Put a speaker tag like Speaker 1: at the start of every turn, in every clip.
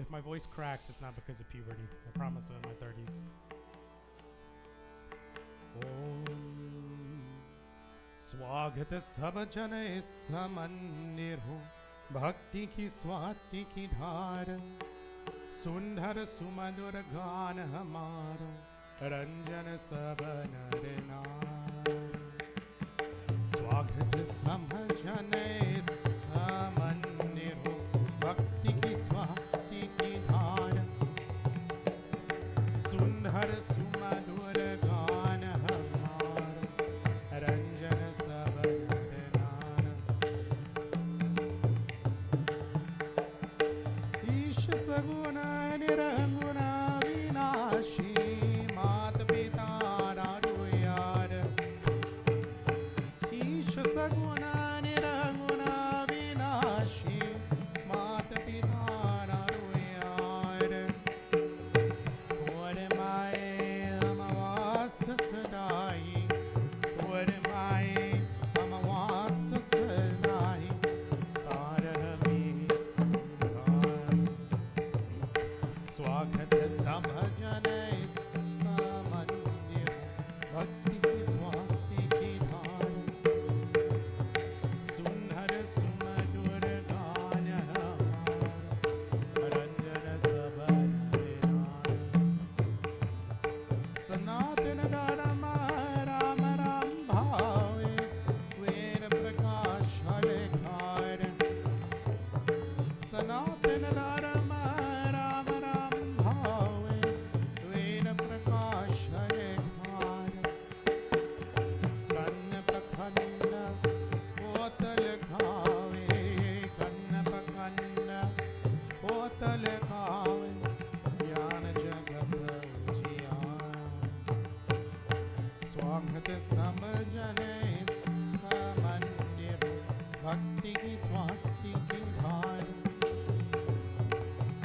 Speaker 1: If my voice cracks, it's not because of puberty. I promise I'm in my 30s. Om Swagata Sabajane Samandirho Bhakti ki swati ki dhara Sundhar Sumadur Gana Hamara Ranjana Sabanarina Swagata Sabajane Samandirho Bhakti ki swati ki dhara Sundhar Sumadur Gana Hamara Ranjana Sabanarina Isha Saguna Niranguna Vinashi Mata Pita Raduyar Isha Saguna Niranguna Vinashi Mata Pita Raduyar Kore Mae Amavasta Sadai Kore Mae Amavasta Sadai Taravi Samsar Swagata Samajane Samandir Bhakti ki swati ki dhara Sundhar Sumadur Gana Hamara Ranjana Sabanarina Sanatana Dharma Rama Ram Bhave Veda Prakash Hare Sanatana Dharma Rama Ram Bhave Veda Prakash Hare Kanna Pakhanda Hotal Khave Kanna Pakhanda Hotal Khave Jnana Jagat Jiyan Swagata Samajane Samandir Bhakti ki swati ki dhara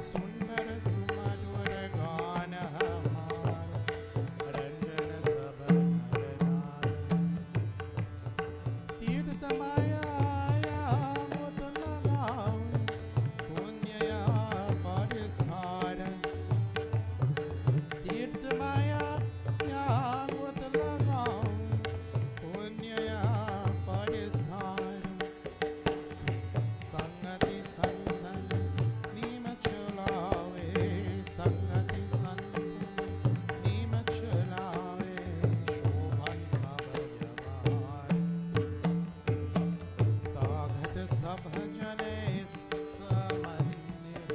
Speaker 1: Sundara Sumadur Gana Hamara Ranjana Sabanarina Tirthamaya Mutulagam Punyaya Parisara Tirthamaya Mutulagam Punyaya Parisara Sangati Sanghan Nima Chulave Sangati Sanghan Nima Chulave Shobhan Sabhajavai Sagat Sabhajane Samandir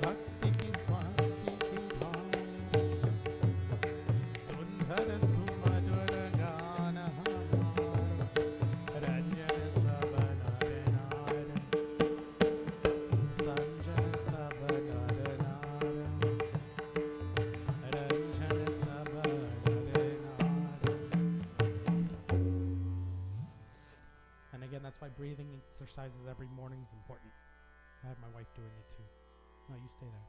Speaker 1: Bhakti ki swati ki dhara Sundhar Sumadur Gana Hamara Ranjana Sabanarina Sanjana Sabanarina Ranjana Sabanarina. And again, that's why breathing exercises every morning is important. I have my wife doing it too. No, you stay there.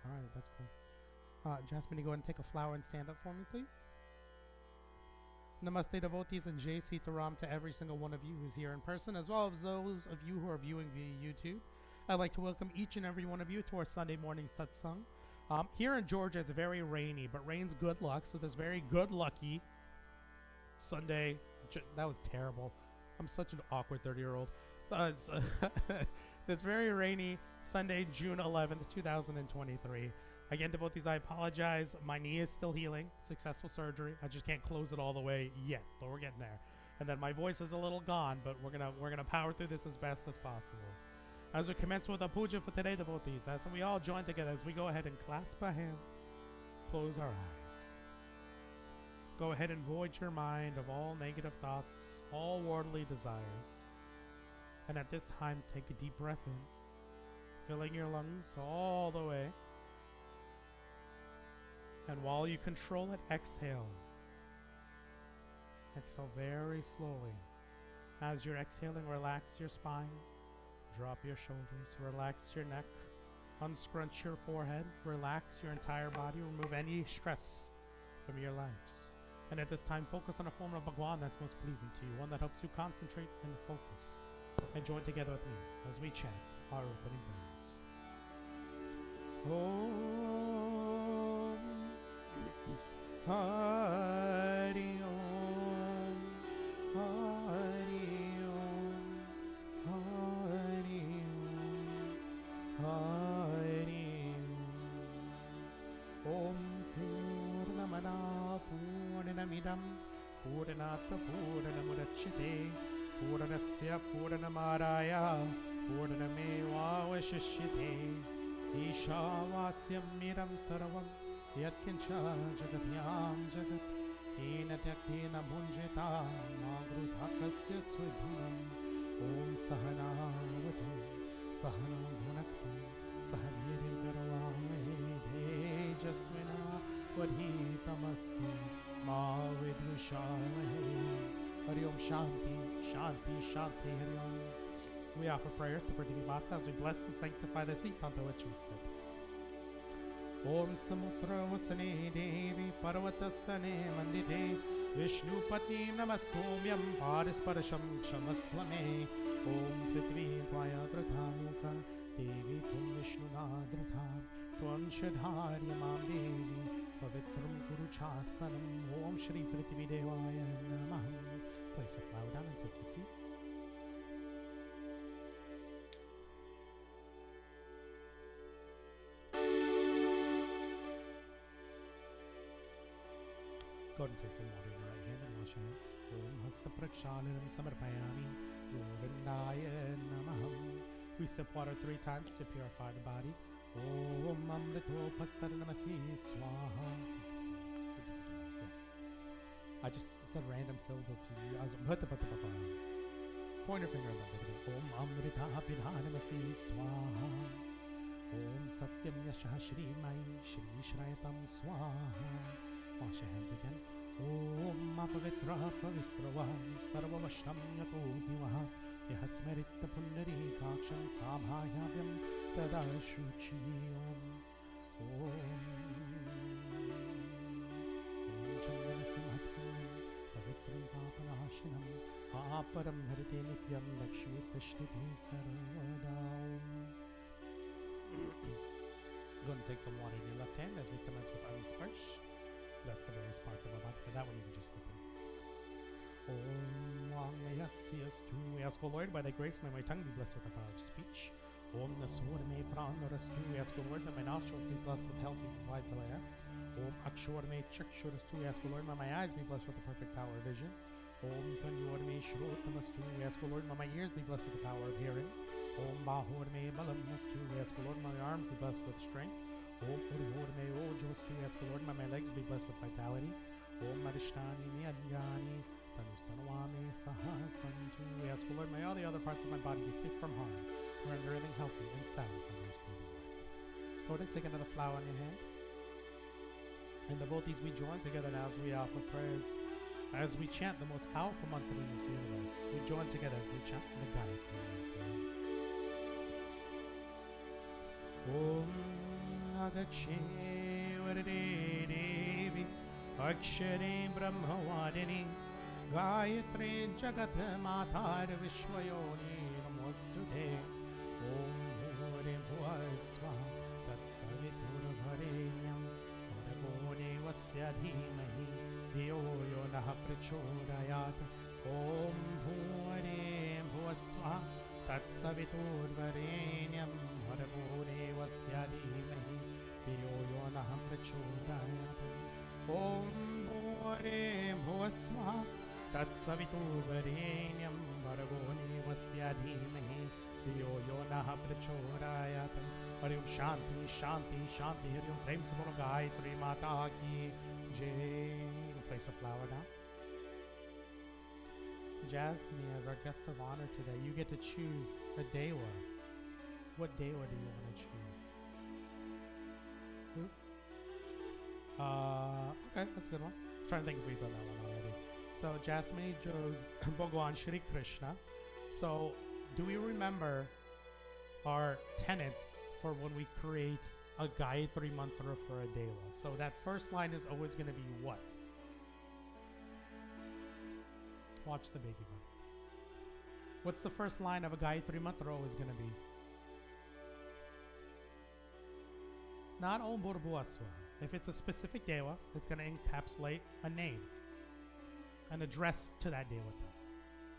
Speaker 1: All right, that's cool. Jasmine, you go ahead and take a flower and stand up for me, please. Namaste, devotees, and Jai Sita Ram to every single one of you who's here in person, as well as those of you who are viewing via YouTube. I'd like to welcome each and every one of you to our Sunday morning satsang. Here in Georgia, it's very rainy, but rain's good luck, so this very good lucky Sunday. That was terrible. I'm such an awkward 30-year-old. This very rainy Sunday, June 11th, 2023. Again, devotees, I apologize. My knee is still healing. Successful surgery. I just can't close it all the way yet, but we're getting there. And then my voice is a little gone, but we're gonna power through this as best as possible. As we commence with our puja for today, devotees, as we all join together, as we go ahead and clasp our hands, close our eyes. Go ahead and void your mind of all negative thoughts, all worldly desires. And at this time, take a deep breath in, filling your lungs all the way. And while you control it, exhale. Exhale very slowly. As you're exhaling, relax your spine, drop your shoulders, relax your neck, unscrunch your forehead, relax your entire body, remove any stress from your lives. And at this time, focus on a form of Bhagwan that's most pleasing to you, one that helps you concentrate and focus. And join together with me as we chant our opening prayers. Om Hari Om Hari Om Hari Om Hari Om Purnamada Purnamidam Purnata Purnamudachyate Purnasya Purnamaraya Purnamevavashishyate Ishavasyam Miram Sarvam Yatkincha Jagatyam Jagat Tena Tyakena Bhunjita Magruthakasya Swidhanam Om Sahana Vatu Sahana Bhunaktu Sahavirim Garavamahe Tejasvina Vadhitamastu Ma Vidvishamahe Hari Om Shanti Shanti Shanti Hari Om. We offer prayers to Pratini Mata as we bless and sanctify the seat onto which we sit. Om Samutra Vasane Devi Parvatastane Mandite Vishnu Patni Namastomyam Parisparasham Kshamaswame Om Prithvi Tvaya Drathamuka Devi Tum Vishnu Nadratha Tvam Shadharyamam Devi Pavitram Kuruchasanam Om Shri Prithvi Devaya Namaha. Place your flower down and take your seat. Go ahead and take some water in your right hand and wash your hands. Om Hasta Prakshalanam Samarpayami Govindaya Namaham. We sip water 3 times to purify the body. Om Amrito Pastaranamasi Swaha. I just said random syllables to you. I was point your finger up. Om Amrita Pidhanamasi Swaha. Om Satyam Yasha Shri Mai Shri Shrayatam Swaha. Wash your hands again. Om Apavitra Pavitrava Sarvavashtam Yato Divaha Yahasmerita Pundari Kaksham Sabhayavyam Tada Shuchi Om Chandana Simhatvam Pavitram Papanashinam Aparam Dharite Nityam Lakshmi Stashniti Sarvadam. Go and take some water in your left hand as we commence with Anusparsh. That's the various parts of our body. For that one, you can just open. Om Yes, we ask, O Lord, by thy grace, may my tongue be blessed with the power of speech. Om Nasur me Pranastu, we ask, O Lord, that my nostrils be blessed with healthy vital air. Om Akshur me Chakshurastu, we ask, O Lord, may my eyes be blessed with the perfect power of vision. Om Tanyor me Shrotamastu, we ask, O Lord, may my ears be blessed with the power of hearing. Om Bahur me Balamastu, we ask, O Lord, may my arms be blessed with strength. Om Urhur me Ojvastu, we ask, O Lord, may my legs be blessed with vitality. Om Marishtani me Adhyani, Tanustanwami Sahasantu, we ask, O Lord, may all the other parts of my body be safe from harm, render everything healthy and sound for those who need it. Go ahead and take another flower in your hand. And devotees, we join together now as we offer prayers, as we chant the most powerful mantra in this universe. We join together as we chant the Gayatri mantra. Om Agache Varade Devi Akshare Brahmavadini Gayatri Jagat Matar Vishwayoni Namastude Om Hore Bhuvasva Tatsavitur Bharenyam Bhargo Devasya Dhimahi Dhiyo Yo Nah Prachodayat Om Hore Bhuvasva Tatsavitur Bharenyam Bhargo Devasya Dhimahi Dhiyo Yo Nah Prachodayat Om Hore Bhuvasva Tatsavitur Bharenyam Bhargo Devasya Dhimahi Dhiyo Yo Nah Prachodayat. Hari Om Shanti Shanti Shanti. Hari Om Prem Samano Gayatri Mata Ki Jai. Place a flower down. Jasmine, as our guest of honor today, you get to choose a dewa. What dewa do you want to choose? Who? Okay, that's a good one. I'm trying to think if we've done that one already. So Jasmine chose Bhagwan Shri Krishna. So do we remember our tenets for when we create a Gayatri mantra for a dewa? So that first line is always going to be what? Watch the baby one. What's the first line of a Gayatri mantra always going to be? not Om Bhurabhuva Swaha. If it's a specific Deva, it's going to encapsulate a name, an address to that Devata.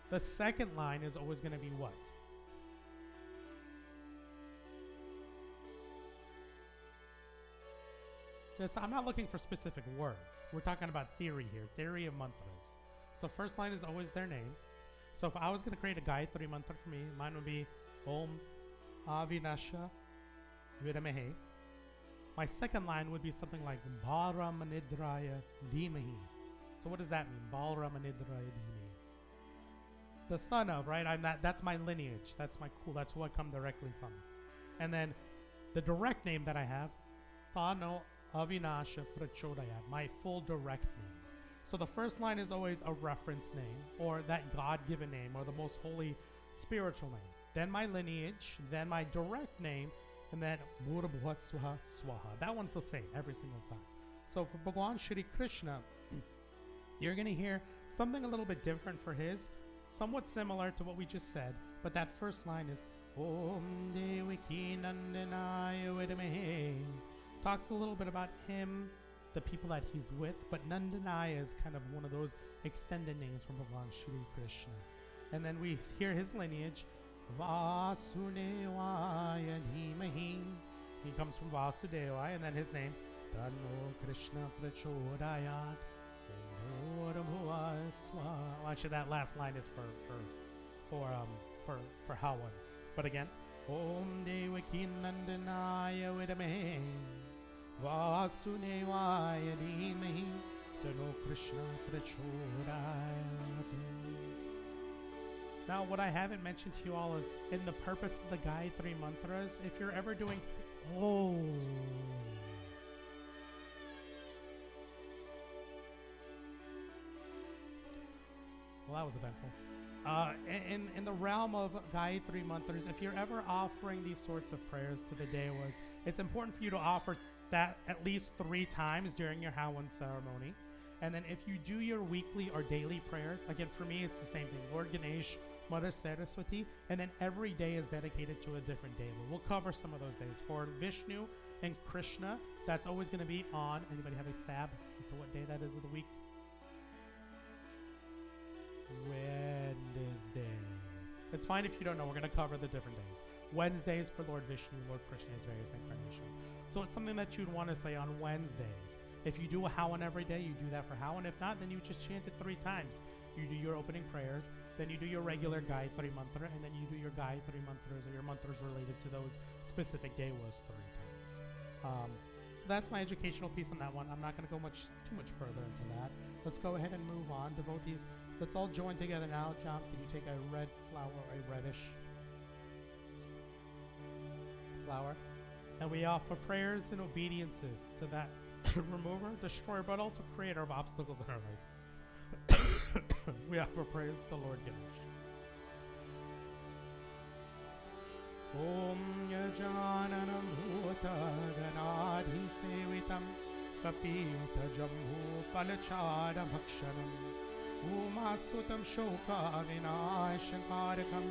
Speaker 1: The second line is always going to be what? I'm not looking for specific words. We're talking about theory here, theory of mantras. So first line is always their name. So if I was going to create a Gayatri mantra for me, mine would be Om Avinasha Vidamahe. My second line would be something like Balramanidraya Dhimahi. So what does that mean? Balramanidraya Dhimahi. The son of, right? That's my lineage. That's my cool. That's who I come directly from. And then the direct name that I have, Tano Avinasha Prachodaya, my full direct name. So the first line is always a reference name, or that God-given name, or the most holy spiritual name. Then my lineage, then my direct name, and then Bhurabhuva Swaha Swaha. That one's the same every single time. So for Bhagwan Shri Krishna, you're going to hear something a little bit different for his, somewhat similar to what we just said, but that first line is Om Devaki Nandanaya Vidamahe. Talks a little bit about him, the people that he's with, but Nandanaya is kind of one of those extended names from Bhagwan Shri Krishna. And then we hear his lineage, Vasudevaya Dhimahi. He comes from Vasudevaya, and then his name, Tanno Krishna Prachodayat. Well, actually, that last line is for Hawan. But again, Om Devaki Nandanaya Vidamahe Vasudevaya Dhimahi Tanno Krishna Prachodayat. Now, what I haven't mentioned to you all is in the purpose of the Gayatri mantras, if you're ever doing well, that was eventful. In the realm of Gayatri mantras, if you're ever offering these sorts of prayers to the Devas, it's important for you to offer that at least 3 times during your Hawan ceremony. And then if you do your weekly or daily prayers, again, for me, it's the same thing. Lord Ganesh, Mother Saraswati, and then every day is dedicated to a different Deva. We'll cover some of those days. For Vishnu and Krishna, that's always going to be on. Anybody have a stab as to what day that is of the week? Wednesday. It's fine if you don't know. We're going to cover the different days. Wednesdays for Lord Vishnu, Lord Krishna, his various incarnations. So it's something that you'd want to say on Wednesdays. If you do a Hawan every day, you do that for Hawan. If not, then you just chant it 3 times. You do your opening prayers, then you do your regular Gayatri mantra, and then you do your Gayatri mantras or your mantras related to those specific devas 3 times. That's my educational piece on that one. I'm not going to go too much further into that. Let's go ahead and move on. Devotees, let's all join together now. John, can you take a red flower, a reddish flower? And we offer prayers and obediences to that remover, destroyer, but also creator of obstacles in our life. We offer praise to Lord Ganesh. Om Yajananam Bhuta Ganadhi Sevitam Kapita Jambu Palachada Bhakshanam Umasutam Shoka Vinashankarakam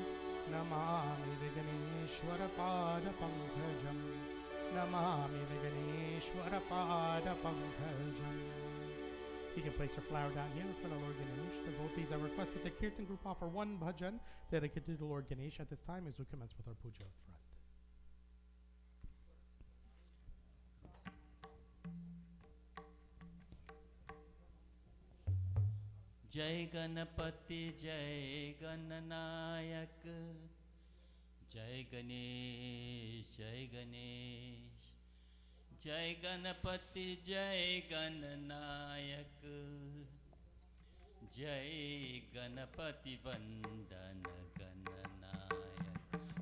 Speaker 1: Namami Viganeshwara Pada Pankajam Namami Viganeshwara Pada Pankajam. You can place your flower down here in front of Lord Ganesh. Devotees, I request that the Kirtan group offer 1 bhajan dedicated to Lord Ganesh at this time as we commence with our puja up front.
Speaker 2: Jai Ganapati, Jai Gananayak, Jai Ganesh, Jai Ganesh. Jai Ganapati, Jai Gananayak, Jai Ganapati Vandana Gananayak,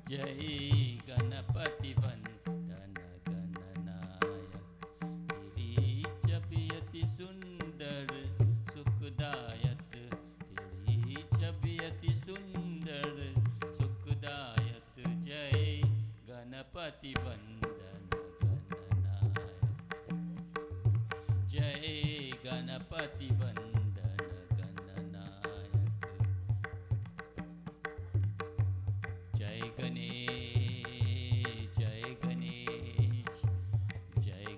Speaker 2: Jai Ganapati Vandana Gananayak, Tiri Chabiyati Sundar Sukhdayat, Tiri Chabiyati Sundar Sukhdayat, Jai Ganapati Vandana. Jai Ganapati Vandana Gananayak, Jai Ganesh, Jai Ganesh, Jai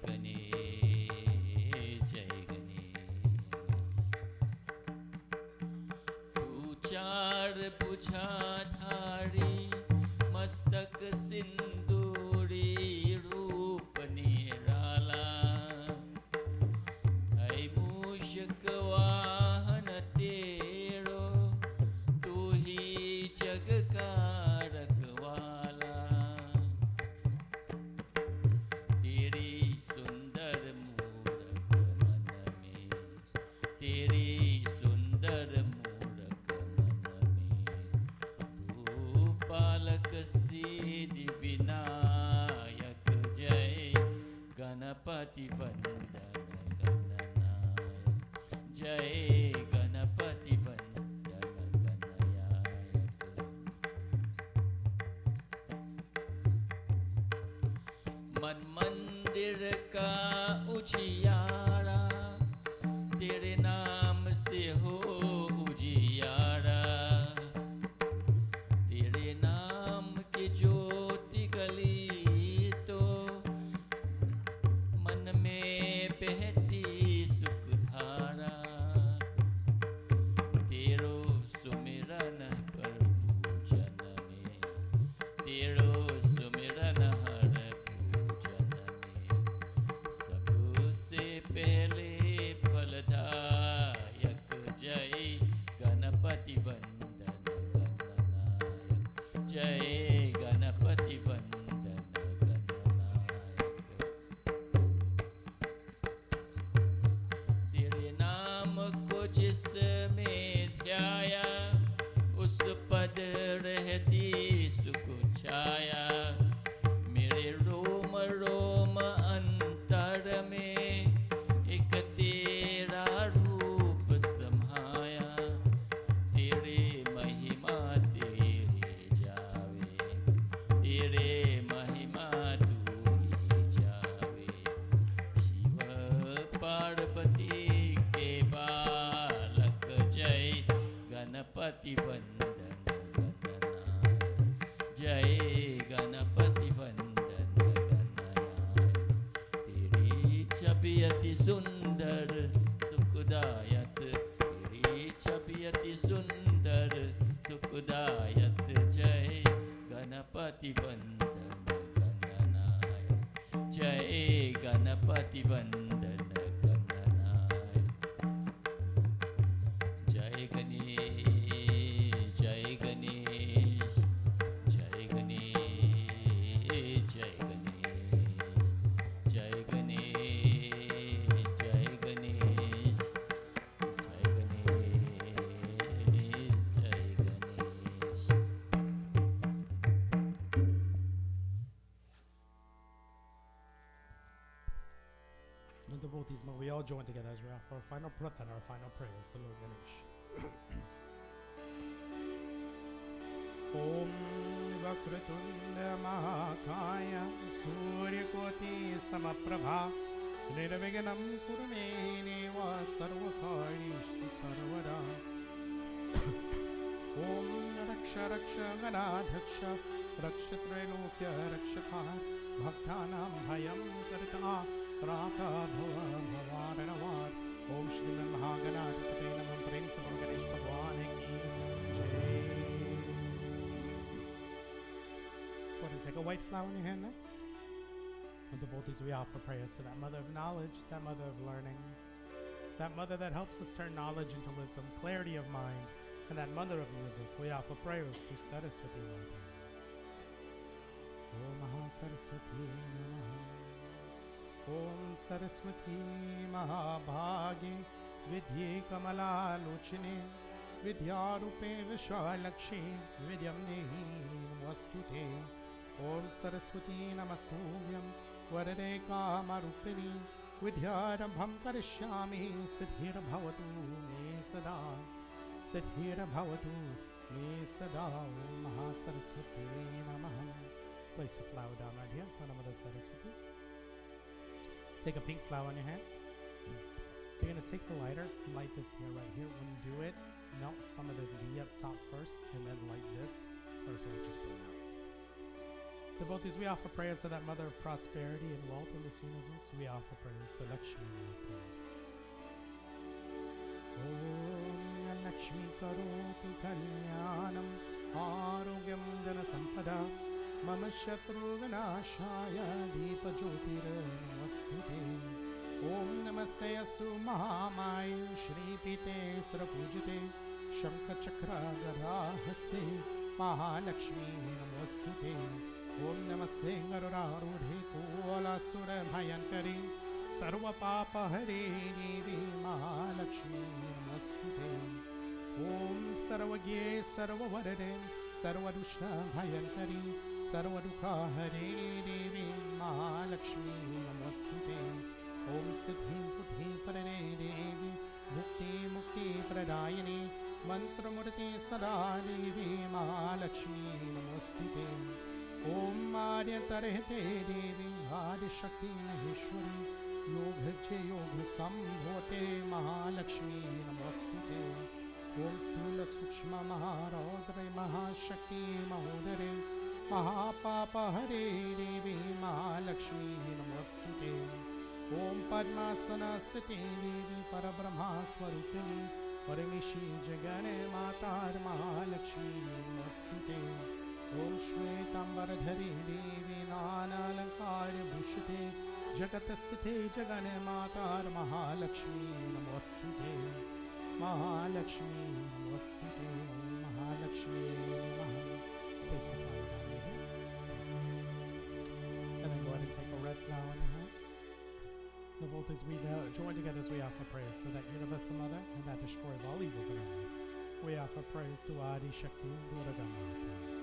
Speaker 2: चार बुझा धारी मस्तक सिंदूरी रूप निराला है मूषक वाहन तेरो तू ही जग का रखवाला तेरी सुंदर मूरत मन में तेरी सुंदर मूरत मन में तू पालक सिद्धि विनायक जय गणपति वंदन गणनायक जय गणपति वंदन गणनायक मन मंदिर का उजियारा तेरे नाम से हो उजियारा तेरे नाम की ज्योति गली तो मन में बहती सुखधारा तेरो सुमिरन पर पूजन में तेरो सुमिरन हर पूजन में सबसे पहले फलदायक जय गणपति वंदन गणनायक जय गणपति वंदन गणनायक तेरे नाम को जिसमें ध्याया उस पद रहती सुख छाया मेरे रोम रोम अंतर में एक तेरा रूप समाया तेरे महिमा तेरे जावे तेरे महिमा तू ही जावे शिव पार्वती के बालक जय गणपति वंदन गणनायक जय गणपति वंदन गणनायक तेरी छवि अति सुंदर सुखदायक तेरी छवि अति सुंदर सुखदायक जय गणपति वंदन गणनायक जय गणपति वंदन गणनायक जय गणेश जय गणेश जय गणेश जय गणेश जय गणेश जय गणेश जय गणेश जय Ganesh
Speaker 1: The devotees, may we all join together as we offer our final pratana, our final prayers to Lord Ganesh. Om Vakratunda Mahakaya Suryakoti Samaprabha Nirvignam Kurume Deva Sarvakarishu Sarvada Om Raksha Raksha Ganadhaksha Rakshatrailokya Rakshaka Bhaktanam Bhayam Karta Rata Bhava Bhavaranavar Om Shri Mahaganathapate Namam Prem Sabam Ganesh Bhagwan Ki Jai. Go ahead and take a white flower in your hand next. The devotees, we offer prayers to that mother of knowledge, that mother of learning, that mother that helps us turn knowledge into wisdom, clarity of mind, and that mother of music. We offer prayers to Saraswati Mata. Om Maha Saraswati Namaha. Om Saraswati Mahabhagi Vidye Kamala Lochine Vidyarupe Vishalakshi Vidyamnehi Vastute Om Saraswati Namastubhyam Varade Kamarupini Vidyarabham Karishyami Siddhira Bhavatu Me Sada Siddhira Bhavatu Me Sada Om Maha Saraswati Namaha. Place a flower down right here in front of Mother Saraswati. Take a pink flower in your hand. You're going to take the lighter and light this here right here. When you do it, melt some of this ghee up top first and then light this. Or so just put it out. Devotees, we offer prayers to that mother of prosperity and wealth in this universe. We offer prayers to Lakshmi Mata. Om Lakshmi karotu kalyanam Arogyam janasampada Mama shatru vinashaya Deepa jyotirnamastute Om namaste astu mahamaya Shri pite sarapujite Shankha chakra gadha haste Mahalakshmi namastute Om namaste garurarudhe Kolasura bhayankari Sarva papa hare devi Mahalakshmi namastute Om sarvagye sarvavarade Sarvadushna bhayankari Sarvadukha hare devi Mahalakshmi namastute Om siddhi buddhi parane devi Mukti mukti pradayani Mantramurti sada devi Mahalakshmi namastute Om Adyantarehte devi Adi Shakti Maheshwari Yoghache Yogha Sambhote Mahalakshmi namastute Om Sthula Sukshma Maharodre Mahashakti Mahodare Mahapapa Hare Devi Mahalakshmi namastute Om Padmasana Sthiti Devi Parabrahma Swarupini Paramishi Jagane Matar Mahalakshmi namastute Om Shvetambardhari Devi Nanalankar Bhushate Jagatastite Jagane Matar Mahalakshmi namastute Mahalakshmi namastute Mahalakshmi namastute. And then go ahead and take a red flower in your hand. Devotees, we join together as we offer praise to that universal mother and that destroyer of all evils in our life. We offer praise to Adi Shakti Durga Mata.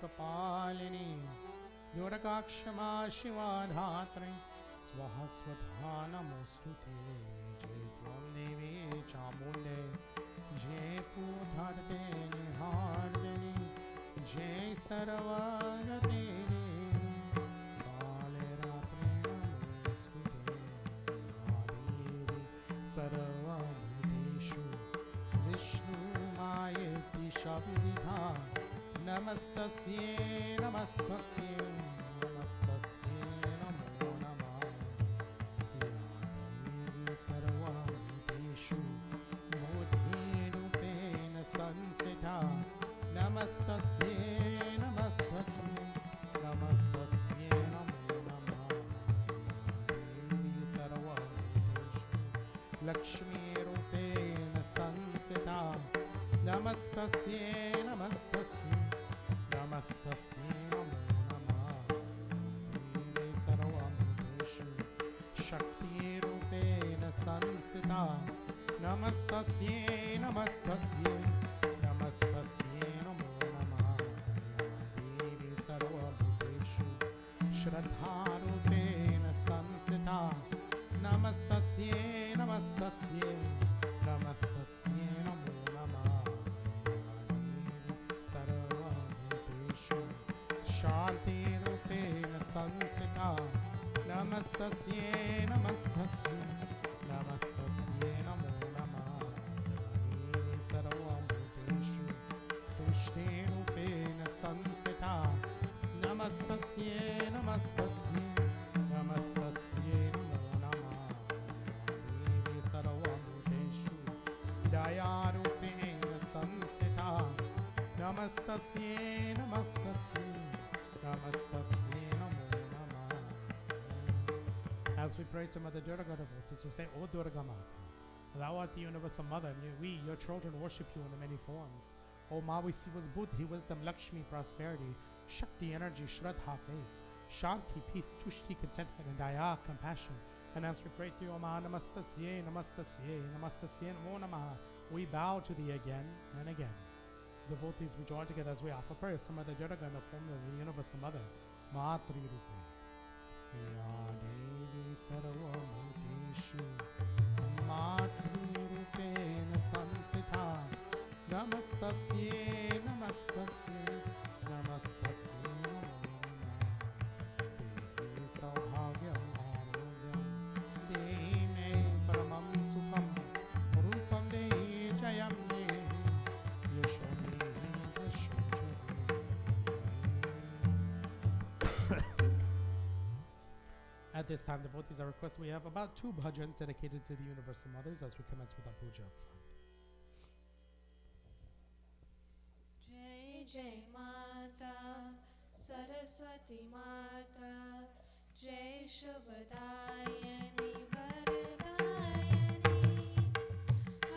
Speaker 1: Kapalini Durakakshama Shiva Dhatri Swaha Swatha Namostute Jai Tvam Devi Chamunde Jai Pudharte Nihardani Jai Saravagate Kale Ratre Namostute Adivi Saravabhuteshu Vishnu Mayeti Shabdidha Namastasye, namastasye, namastasye, namo namah. Yadevi sarvabhuteshu bodhirupena sansthita. Namastasye, namastasye, namastasye, namo namah. Yadevi sarvabhuteshu Lakshmi rupena sansthita. Namastasye, namastasye. Namastasye namo namah Devi sarvabhuteshu Shakti rupena sanstita Namastasye, namastasye, namastasye namo namah Devi sarvabhuteshu Shraddha rupena sanstita Namastasye, namastasye, namastasye namo namah Shanti Rupena Sanstita Namastasye, Namastasye, Namastasye Namo Namah Devi Sarvabhuteshu Tushti Rupena Sanstita Namastasye, Namastasye, Namastasye Namo Namah Devi Sarvabhuteshu Daya Rupena Sanstita Namastasye, Namastasye Namastasye namo namah. As we pray to Mother Durga devotees, we say, O Durga Mata, Thou art the universal mother, and we, your children, worship you in the many forms. O Ma, we see was Buddhi, wisdom, Lakshmi, prosperity, Shakti, energy, Shraddha, faith, Shanti, peace, Tushti, contentment, and Daya, compassion. And as we pray to you, O Ma, Namastasye, Namastasye, Namastasye namo namah, we bow to thee again and again. Devotees, we join together as we offer prayers to Mother Durga in the form of the Universal Mother, Matri Rupe. Ya Devi Sarvabhuteshu Matri Rupena Sanstita Namastasye, Namastasye, Namastasye Devi Saubhagyam Arogyam Dehi me Paramam Sukham Rupam Dehi Jayam Dehi At this time, devotees, I request we have about 2 bhajans dedicated to the Universal Mothers as we commence with our puja up front.
Speaker 3: Jai Jai Mata Saraswati Mata Jai Shubhadayani Varadayani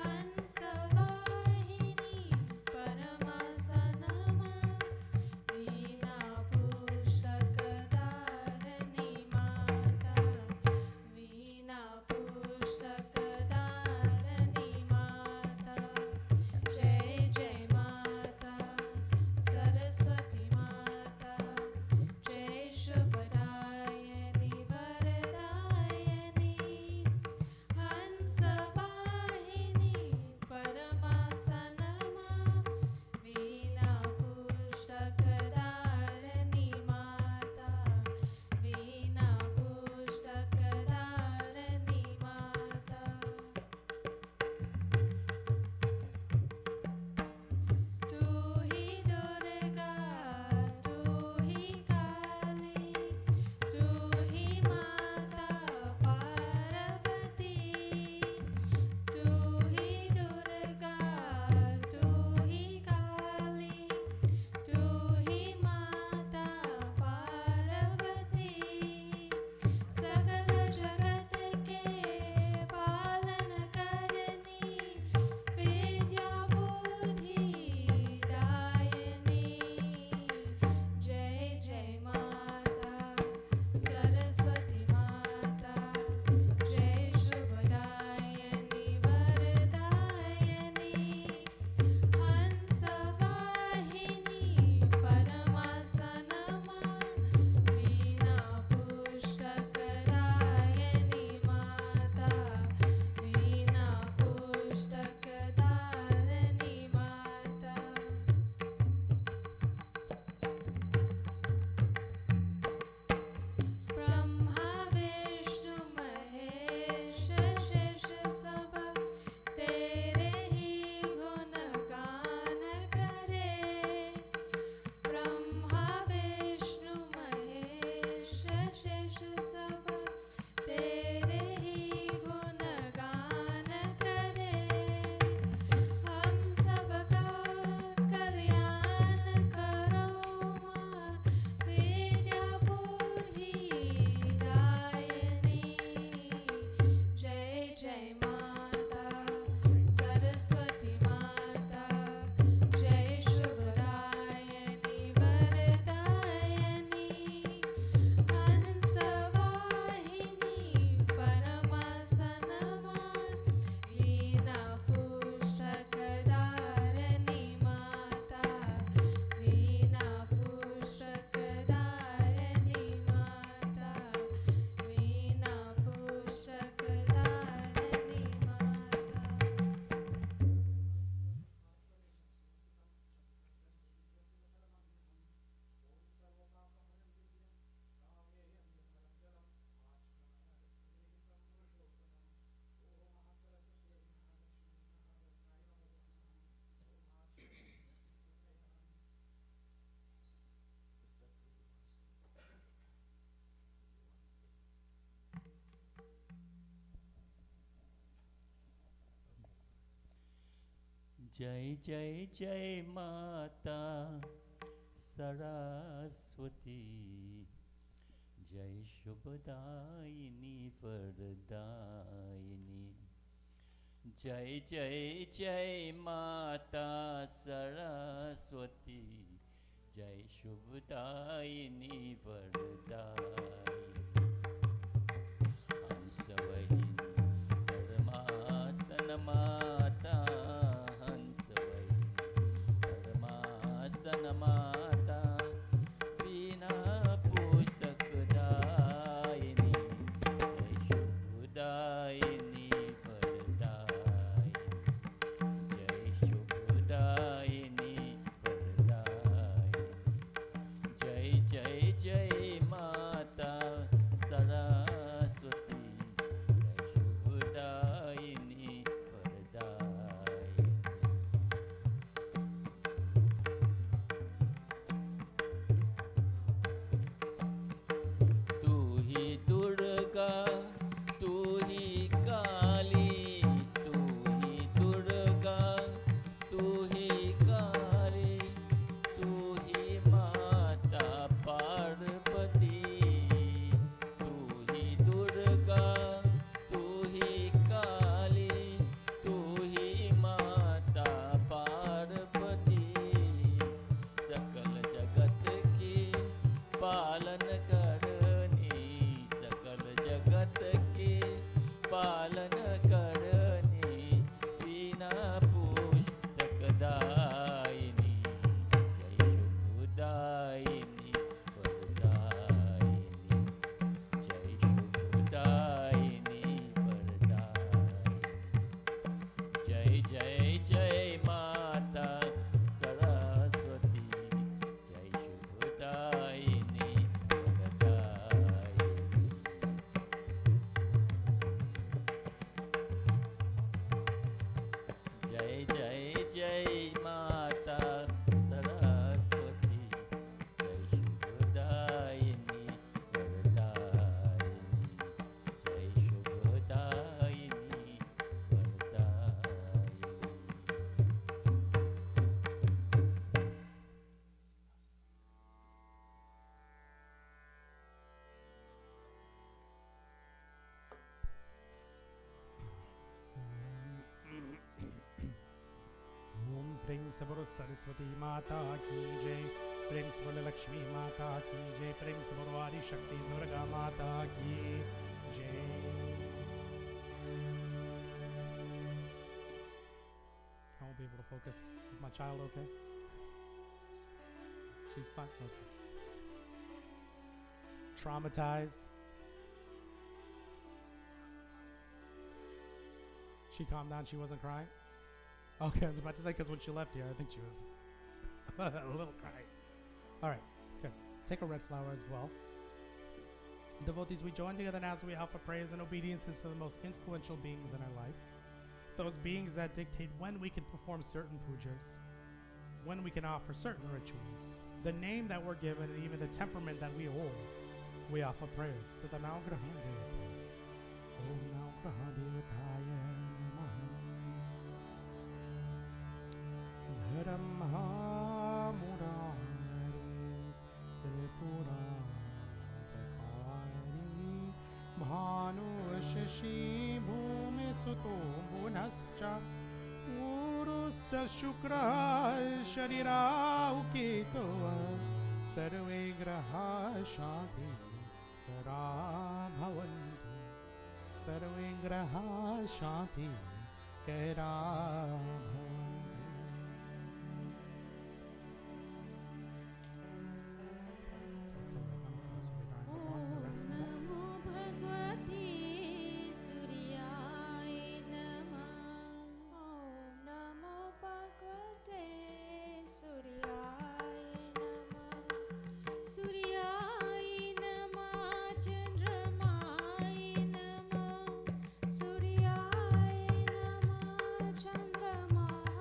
Speaker 3: Hansavahini Paramasanama Veena Pushtakadharani Mata Veena Pushtakadharani Mata Jai Jai Mata Saraswati Mata Jai Shubhadayani Varadayani Hansavahini Paramasanama Veena Pushtakadharani Mata Veena Pushtakadharani Mata Tu hi Durga, tu hi Kali, tu hi Mata Parvati. Tu hi Durga, tu hi Kali, tu hi Mata Parvati. Sakal jagat ke palan karni Vidya buddhi dayani Jai Jai Mata Saraswati Mata Jai Shubhadayani Varadayani Hansavahini Paramasanama Veena Pushtakadharani Mata Veena Pushtakadharani Mata Brahma Vishnu Mahesh Shesh Sab Tere hi gun gaan kare Brahma Vishnu Mahesh Shesh Sab Tere hi gun gaan kare Hum sabka kalyan karo maa Vidya buddhi dayani Jai Jai Mata Saraswati Mata Jai Shubhadayani Varadayani Hansavahini Paramasanama Veena Pushtakadharani Mata Veena Pushtakadharani Mata Veena Pushtakadharani Mata
Speaker 2: जय जय जय माता सरस्वती जय शुभदायिनी वरदायिनी जय जय जय माता सरस्वती जय शुभदायिनी वरदायिनी हंसवहिनी परमासन माता हंसवहिनी परमासन माता वीणा पुस्तकदायिनी जय शुभदायिनी वरदायिनी जय शुभदायिनी वरदायिनी जय जय जय माता सरस्वती जय शुभदायिनी वरदायिनी पालन करनी सकल जगत के पालन करनी वीणा पुस्तक दायिनी जय शुभदायिनी वरदायिनी जय शुभदायिनी वरदायिनी जय जय जय माता सरस्वती जय शुभदायिनी वरदायिनी जय जय जय माता सरस्वती जय शुभदायिनी वरदायिनी जय शुभदायिनी वरदायिनी
Speaker 1: ओम प्रेम से बोलो सरस्वती माता की जय, प्रेम से बोलो लक्ष्मी माता की जय, प्रेम से बोलो आदि शक्ति दुर्गा माता की जय. I won't be able to focus. Is my child okay? She's fine. Okay. Traumatized. She calmed down. She wasn't crying. Okay, I was about to say because when she left here, I think she was a little crying. All right, good. Take a red flower as well. Devotees, we join together now as we offer praise and obediences to the most influential beings in our life. Those beings that dictate when we can perform certain pujas, when we can offer certain rituals, the name that we're given, and even the temperament that we hold. We offer praise to the Navgraha Devata. Om Navgraha Devataya Namaha. Brahma Muraris Tripura Takari Bhanu Shashi Bhumi Suto Bhunascha Uruscha Shukra Sharira Ukitova Sarve Graha Shanti Kara Bhavantu Sarve Graha Shanti Kara Bhavantu.
Speaker 3: ॐ नमो भगवते सूर्याय नमः ॐ नमो भगवते सूर्याय नमः सूर्याय नमः चन्द्रमाय नमः सूर्याय नमः चन्द्रमाय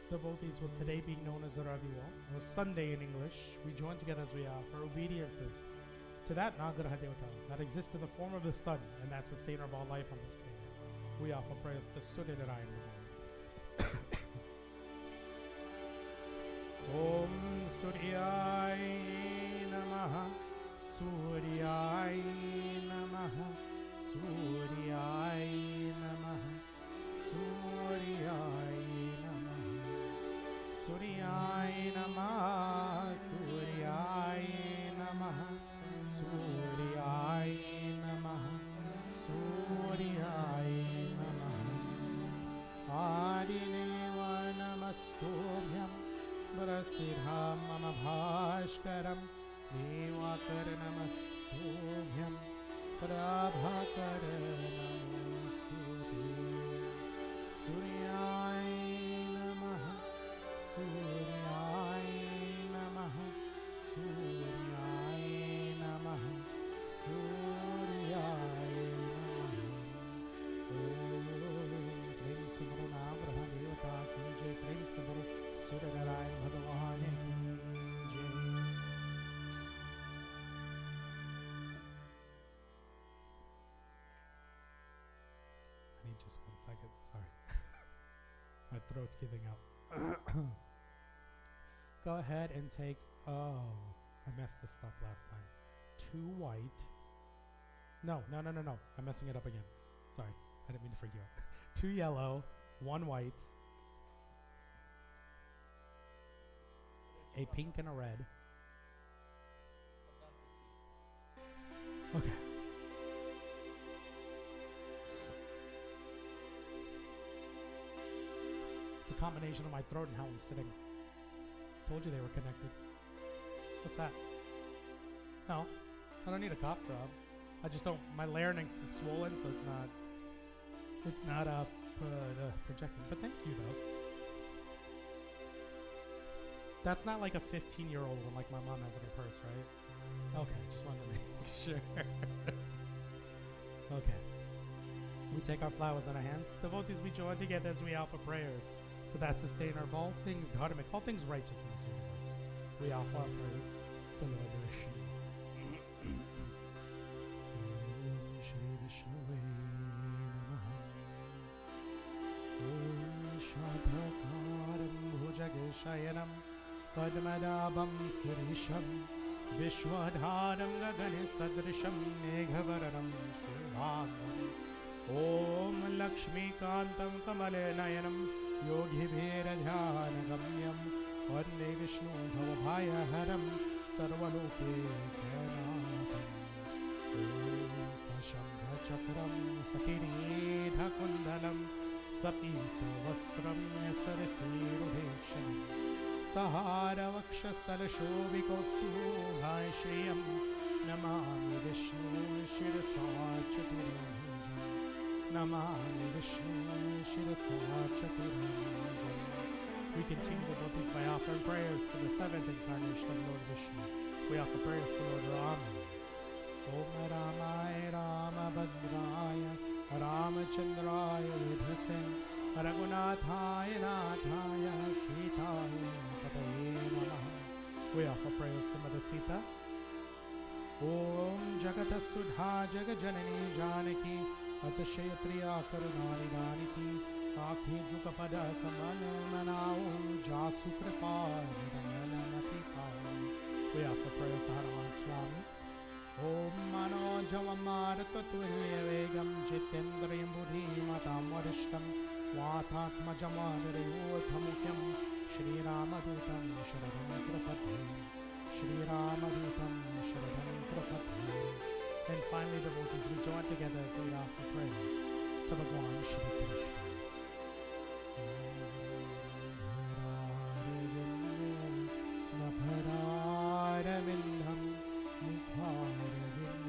Speaker 1: Devotees, with today being known as a Ravival, or Sunday in English, we join together as we offer obediences to that Nagraha Devata that exists in the form of the sun and that sustainer of all life on this planet. We offer prayers to Surya Narayan. Om Suryay Namaha, Suryay Namaha, Suryay Namaha, Suryay Namaha, Suryay Namaha, Suryay Namaha, Suryay Namaha, Suryay Namaha, Adineva Namastobhyam, Prasidham Mama Bhashkaram, Devakar Namastobhyam, Prabhakar Namastobhyam, Suryay Namaha, Suryay Namaha, Suryay Namaha, Suryay Namaha. Om Prem Sabro Nagraha Devata ki jai, Prem Sabro Surya Narayan Bhagavan ki jai. I need just 1 second, sorry. My throat's giving out. Go ahead and take, oh, I messed this up last time. 2 white. No. I'm messing it up again. Sorry, I didn't mean to freak you out. 2 yellow, 1 white, a pink and a red. Okay. It's a combination of my throat and how I'm sitting. Told you they were connected. What's that? No, I don't need a cough drop. I just don't, my larynx is swollen, so it's not projecting. But thank you though. That's not like a 15-year-old one like my mom has in her purse, right? Okay, just wanted to make sure. Okay. We take our flowers in our hands. Devotees, we join together as we offer prayers to that sustainer of all things dharmic, all things righteous in this universe. We offer our prayers to Lord Vishnu. Om Shri Vishnuve Namaha. Om Shadhakaram Bhujageshayanam Padmadabam Surisham Vishwadharam Gagane Sadrisham Meghavararam Shubhagam Om Lakshmi Kantam Kamale Nayanam Yogi Vera Dhyana Gamyam Varne Vishnu Bhavabhaya Haram Sarvaloke Pranatam Om Sashambha Chakram Sakiridha Kundalam Sapita Vastram Sarasiruhekshanam Sahara Vakshastala Shobhikostu Bhaishriyam Namami Vishnu Shirasa Chaturajam Namami Vishnu Shirasa Chaturajam. We continue devotees by offering prayers to the 7th incarnation of Lord Vishnu. We offer prayers to Lord Rama. Om Ramaya Ramabhadraya Ramachandraya Vidhase Raghunathaya Nathaya Sitaya Pataye Namaha. We offer prayers to Mother Sita. Om Jagata Sudha Jagajanani Janaki Atashaya Priya Karunani Daniki Akhi Jukapada Kamala Manao Jasu Kripa Nidamana We offer prayers to Hanuman Swami. Om Mano Javamara Tulya Vegam Jitendriyam Buddhi Matam Varishtam Vatatma Jamadariyotamukyam Shri Ramadutam Sharadam Krapathe Shri Ramadutam Sharadam Krapathe. And finally, devotees, we join together as we offer prayers to Bhagwan Shri Krishna. Nabharavindham Mukharavindham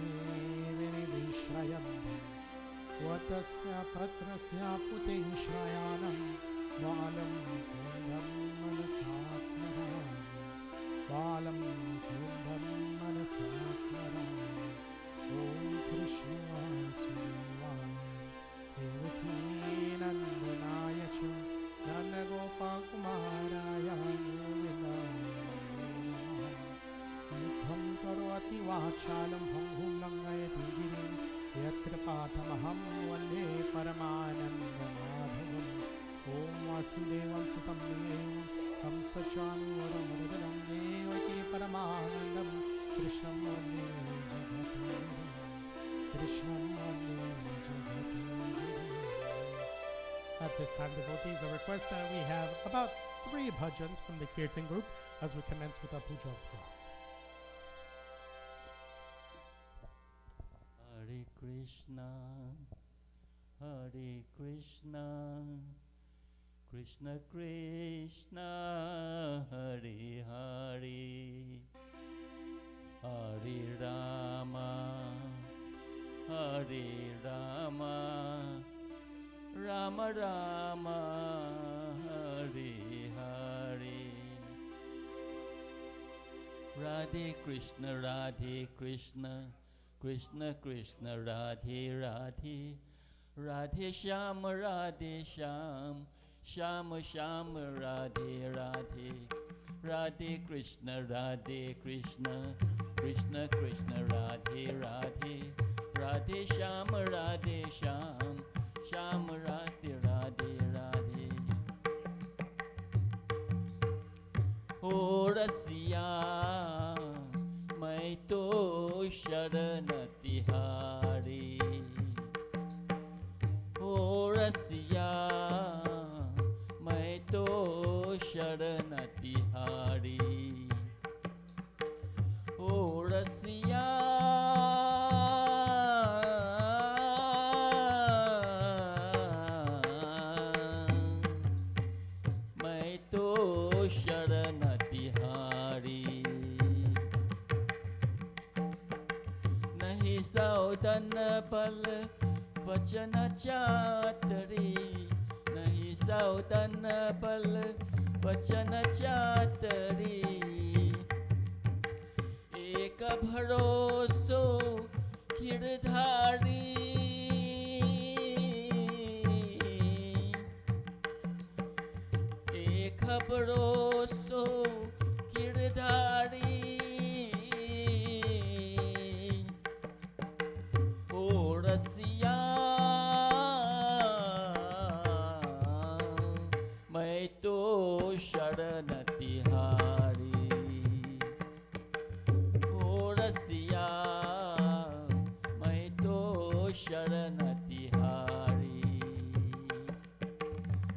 Speaker 1: Vatasya Patrasya Putih Shrayanam Valam Kundam Manasasmaram Valam Kundam Manasasmaram Om Krishna Suvaya Devaki Nandanaya Chu Nanda Gopal Kumar वाचालं भङ्गुं लङ्घयति गिरिं यत्कृपातमहं वन्दे परमानन्दमाधवम् ॐ वासुदेवं सुतं देवं कंसचाणूरमर्दनं देवकी परमानन्दं कृष्णं वन्दे जगद्गुरुं कृष्णं वन्दे जगद्गुरुम्. At this time, devotees, a request that we have about 3 bhajans from the Kirtan group as we commence with our puja up front.
Speaker 2: Hare Krishna, Hare Krishna, Krishna Krishna, Hare Hare, Hare Rama, Hare Rama, Rama Rama, Hare Hare. Radhe Krishna, Radhe Krishna, Krishna Krishna, Radhe Radhe, Radhe Sham, Radhe Sham, Sham Sham, Radhe Radhe, Radhe Krishna, Radhe Krishna, Krishna Krishna, Radhe Radhe, Radhe Sham, Radhe Sham, Sham Radhe Radhe Radhe. O Rasiya, मैं तो शरण तिहारी, ओ रसिया मैं तो शरण तिहारी, ओ रसिया मैं तो शरण तिहारी. नहीं सौदन बल वचन चातरी, नहीं सौदन बल वचन चातरी, एक भरोसो गिरधारी, एक भरोसो गिरधारी, ओ रसिया मैं तो शरण तिहारी, ओ रसिया मैं तो शरण तिहारी.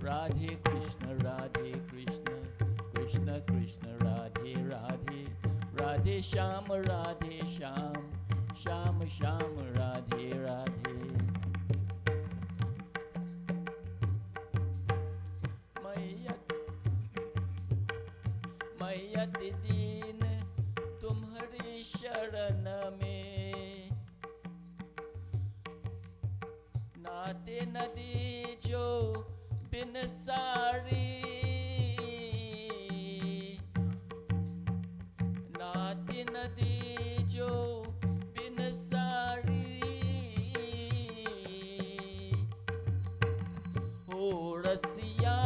Speaker 2: राधे कृष्ण, राधे कृष्ण, कृष्ण कृष्ण, राधे राधे, राधे श्याम, राधे श्याम, श्याम श्याम, राधे राधे. मैं अति दीन तुम्हारी शरण में, नाते नदी जो बिन सारी, नाते नदी जो बिन सारी, ओ रसिया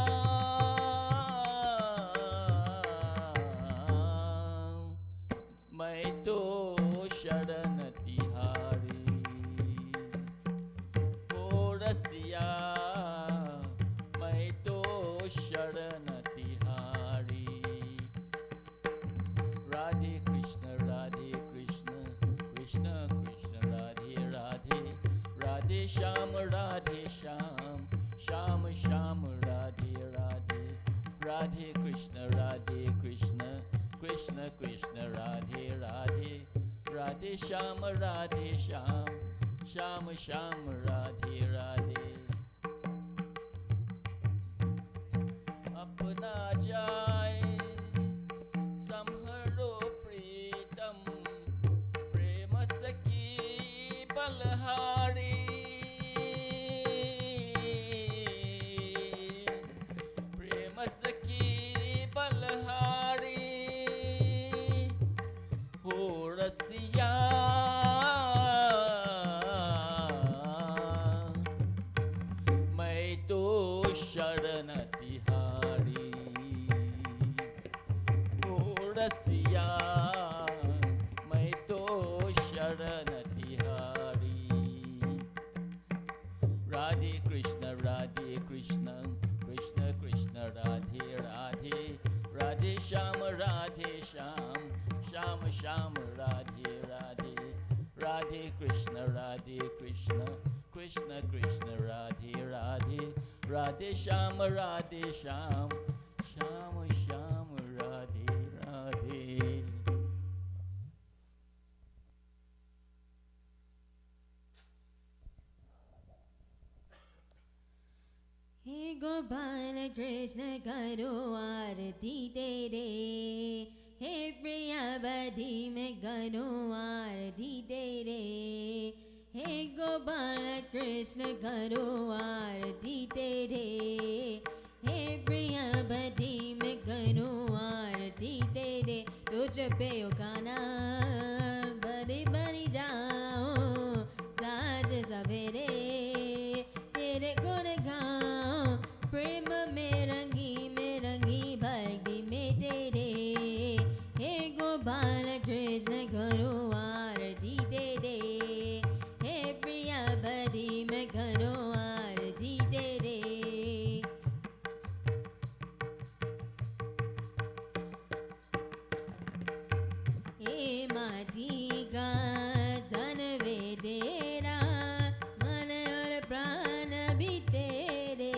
Speaker 2: मैं तो शरण तिहारी, ओ रसिया मैं तो शरण तिहारी. राधे कृष्ण, राधे कृष्ण, कृष्ण कृष्ण, राधे राधे, राधे श्याम, राधे श्याम, श्याम श्याम, राधे राधे, राधे कृष्ण, राधे कृष्ण, कृष्ण कृष्ण, राधे राधे, राधे श्याम, राधे श्याम, श्याम श्याम, राधे राधे. अपना जाए संहरो प्रीतम, प्रेम सखी बलहारी, प्रेम सखी बलहारी, हो रसिया मैं तो शरण तिहारी, हो रसिया मैं तो Radhe Krishna Radhe Krishna Krishna Krishna Radhe Radhe Radhe Sham Radhe Sham Sham Sham Radhe Radhe.
Speaker 3: हे गोपाल कृष्ण करो आरती तेरे, हे प्रिया बधी में करो आरती तेरे, हे गोपाल कृष्ण करो आरती तेरे, हे प्रिया बधी में करो आरती तेरे। तुझ पे ओ गाना बड़ी बनी जाओ साज सवेरे, तेरे गुण गाओ प्रेम में रंगी भक्ति में तेरे। हे गोपाल कृष्ण करो आरती तेरे, हे प्रिया बधी में करो आरती तेरे। हे माटी का धन वे तेरा, मन और प्राण भी तेरे।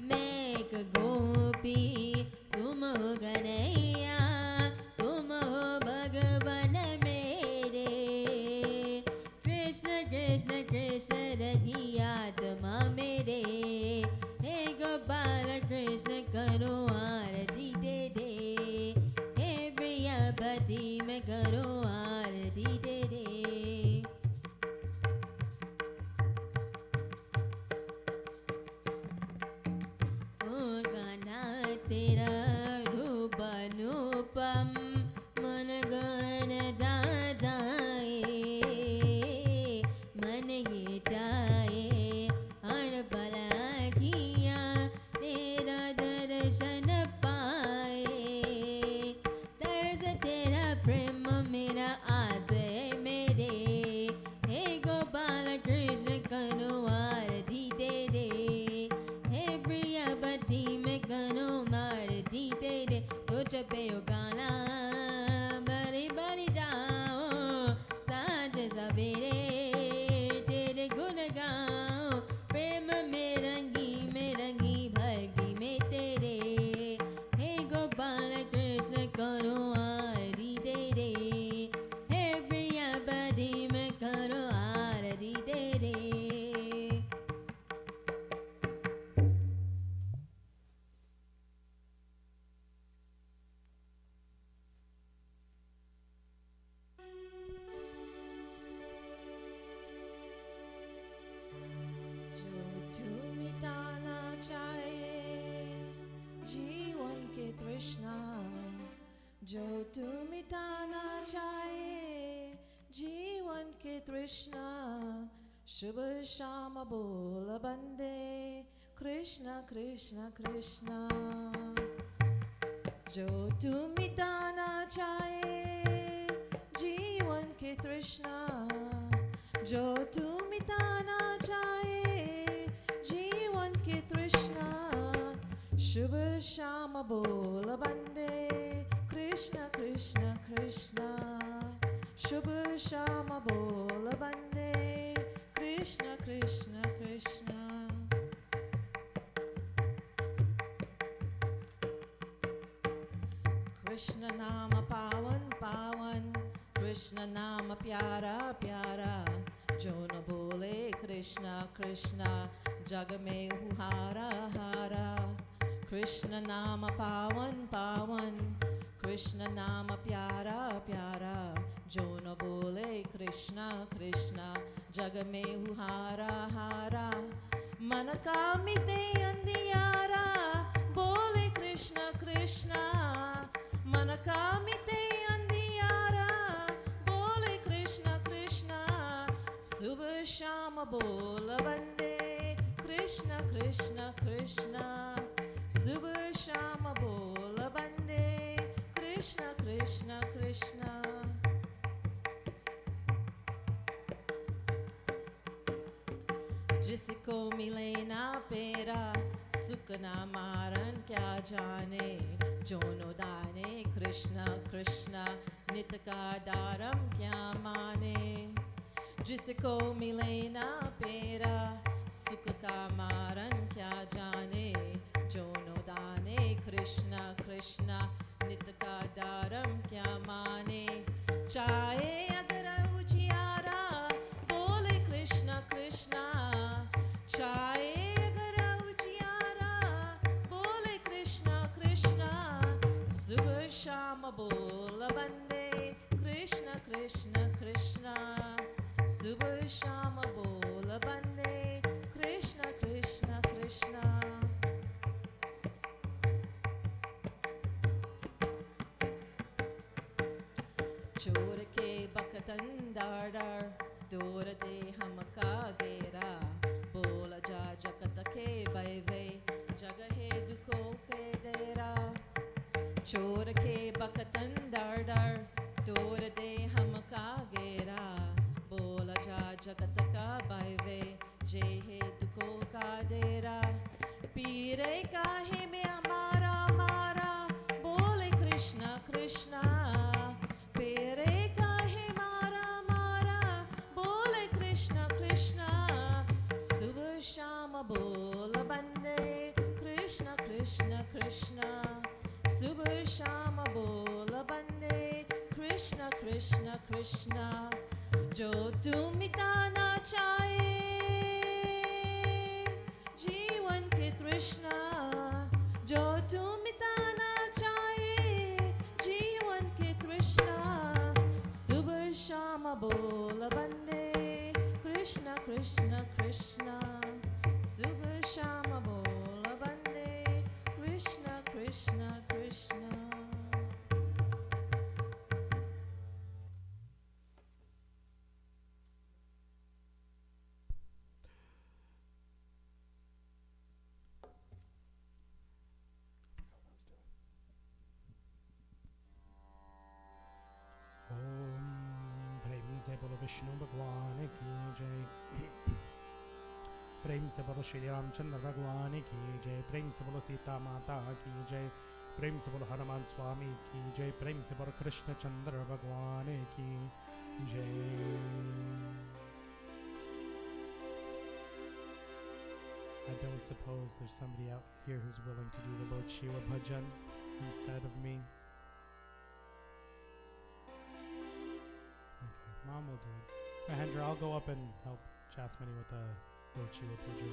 Speaker 3: मैं एक गोपी तुम हो कन्हैया, तुम हो भगवान मेरे। कृष्ण कृष्ण कृष्ण रही आत्मा मेरे, हे गोपाल कृष्ण करो आरती तेरे, हे प्रिया बधी में करो आरती तेरे। ओ गाना तेरा रूप अनुपम, मन गण जा जाए, मन ये जाए हर पल आँखियाँ तेरा दर्शन पाए। तरस तेरा प्रेम मेरा आस है मेरे, हे गोपाल कृष्ण करो आरती तेरे, हे प्रिया बधी में करो आरती तेरे। तुझ पे ओ गाना बड़ी बड़ी जाओ साँझ सवेरे, तेरे गुण गाओ प्रेम में रंगी भक्ति में तेरे। हे गोपाल कृष्ण करो आरती तेरे, हे प्रिया बधी में करो आरती तेरे। जो तू मिटाना चाहे जीवन के तृष्णा, जो तू मिटाना चाहे जीवन के तृष्णा, शुभ श्याम बोल बंदे कृष्ण कृष्ण कृष्ण। जो तू मिटाना चाहे जीवन के तृष्णा, जो तू मिटाना चाहे जीवन की तृष्णा, शुभ श्याम बोल बंदे कृष्ण कृष्ण कृष्ण। शुभ श्याम बोल बंदे कृष्ण कृष्ण कृष्ण। कृष्ण नाम पावन पावन, कृष्ण नाम प्यारा प्यारा, जो न बोले कृष्णा कृष्णा जग में हुहारा हारा। कृष्ण नाम पावन पावन, कृष्ण नाम प्यारा प्यारा, जो न बोले कृष्णा कृष्णा जग में हुहारा हारा। मन का मिटे अंधियारा बोले कृष्णा कृष्णा, मन का मिटे अंधियारा बोले कृष्णा कृष्णा। सुबह शाम बोल बंदे कृष्ण कृष्ण कृष्ण, सुबह शाम बोल बंदे कृष्ण कृष्ण कृष्ण। जिसको मिले ना पेरा सुख ना मारन क्या जाने, जोनो दाने Krishna Krishna Krishna Nitaka Daram Kyamane Jisiko Milena Pera Sukha Kamaran Kya Jane Jono Dane Krishna Krishna Nitaka Daram Kyamane Chaye Agara Ujiara Bole Krishna Krishna Chaye Agara Ujiara Bole Krishna Krishna Subha Shama Bola Bande Krishna Krishna Krishna Subha Shama Bola Bande Krishna Krishna Krishna Chor ke bakatan dardar Dor de hamaka gera Bola ja jakata ke baive Jagahe duko ke dera Chor ke bakatan dardar Dor de hamaka gera Bola ja jakata ka baive Jehe duko ka dera Pire kahe me amara mara Bole Krishna Krishna Pere kahe mara mara Bole Krishna Krishna Subha Shama bola bande Krishna Krishna Krishna Subha Shama bola bande Krishna Krishna Krishna Jo tu mitana chahe Jeevan ke Trishna Jo tu mitana chahe Jeevan ke Trishna Subha Shama bola bande Krishna Krishna Krishna Subha Shama bola bande Krishna Krishna Krishna
Speaker 1: प्रेम से बोलो विष्णु भगवान की जय प्रेम से बोलो श्री रामचंद्र भगवान की जय प्रेम से बोलो सीता माता की जय प्रेम से बोलो हनुमान स्वामी की जय प्रेम से बोलो कृष्ण चंद्र भगवान की जय I don't suppose there's somebody out here who's willing to do the Lord Shiva bhajan instead of me. Mom will do it. Mahendra, I'll go up and help Jasmine with the Lord Shiva puja.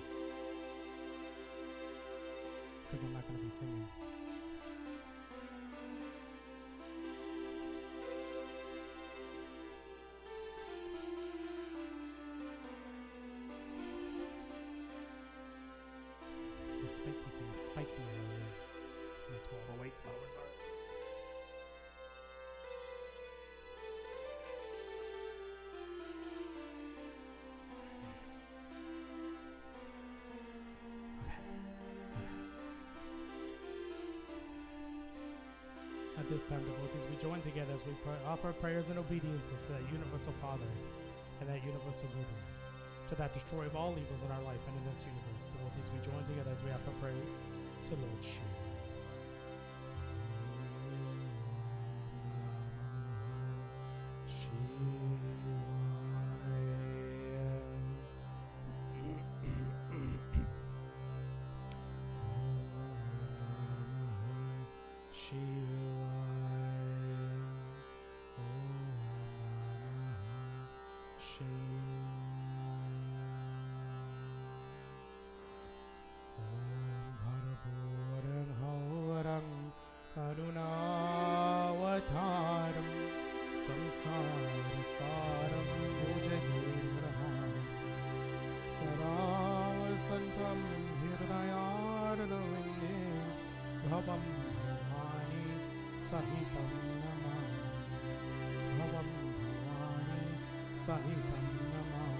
Speaker 1: Because I'm not going to be singing. The spiky thing spiked me earlier. That's where all the white flowers are. At this time, devotees, we join together as we offer prayers and obediences to that universal Father and that universal Guru, to that destroyer of all evils in our life and in this universe. Devotees, we join together as we offer prayers to Lord Shiva. Karunavataram samsarasaram bhujagendraharam saravasantam hirdayarvinde bhavam bhavani sahitam namah bhavam bhavani sahitam namah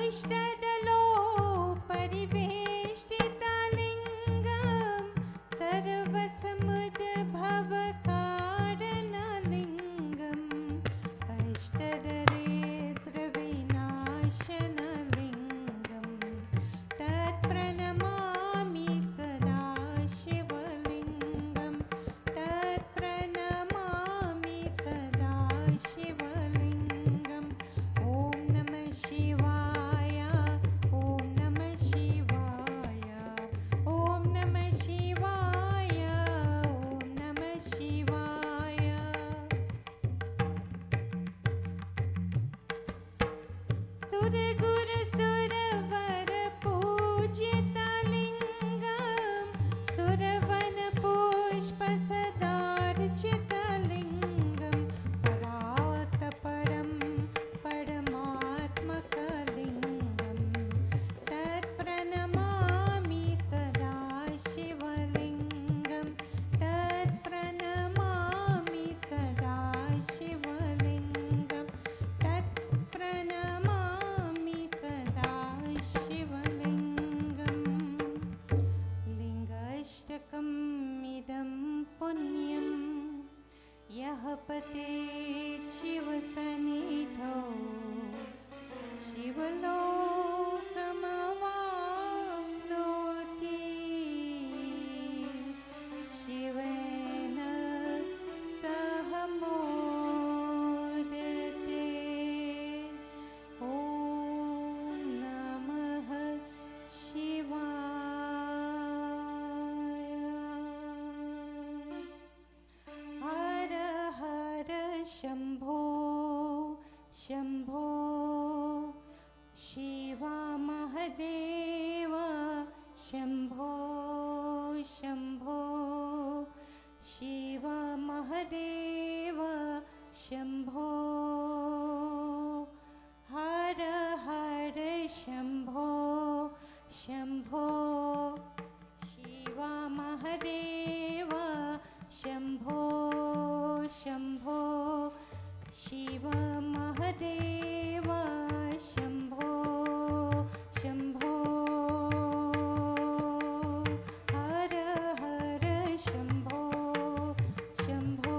Speaker 4: इष्टदलो परिवेष्टितलिङ्गं सर्वसमुद्भवकारणलिङ्गम् अष्टदरिद्रविनाशनलिङ्गं तत्प्रणमामि सदा शिवलिङ्गं तत्प्रणमामि सदा शिवलिङ्गम् ॐ नमः शिवाय ॐ नमः शिवाय ॐ नमः शिवाय ॐ नमः शिवाय सुरगुरुसुरवर पूजितलिङ्गं सुरवनपुष्पसदार्चितलिङ्गं परात्परं परमात्मकलिङ्गं तत्प्रणमामि सदा शिवलिङ्गं तत्प्रणमामि सदा शिवलिङ्गं तत्प्रणमामि सदा शिवलिङ्गम् लिङ्गाष्टकमिदं पुण्यं यः पतेत् शिवसन्निधौ शिवलोकमवाप्नोति शिवेन सह मोदते ॐ नमः शिवाय हर हर शम्भो शम्भो शिवा महदेव शम्भो शम्भो शिव महदेव शम्भो हर हर शम्भो शम्भो शिवा महदेव शम्भो शम्भो शिव महदेव शम्भो शम्भो हर हर शम्भो शम्भो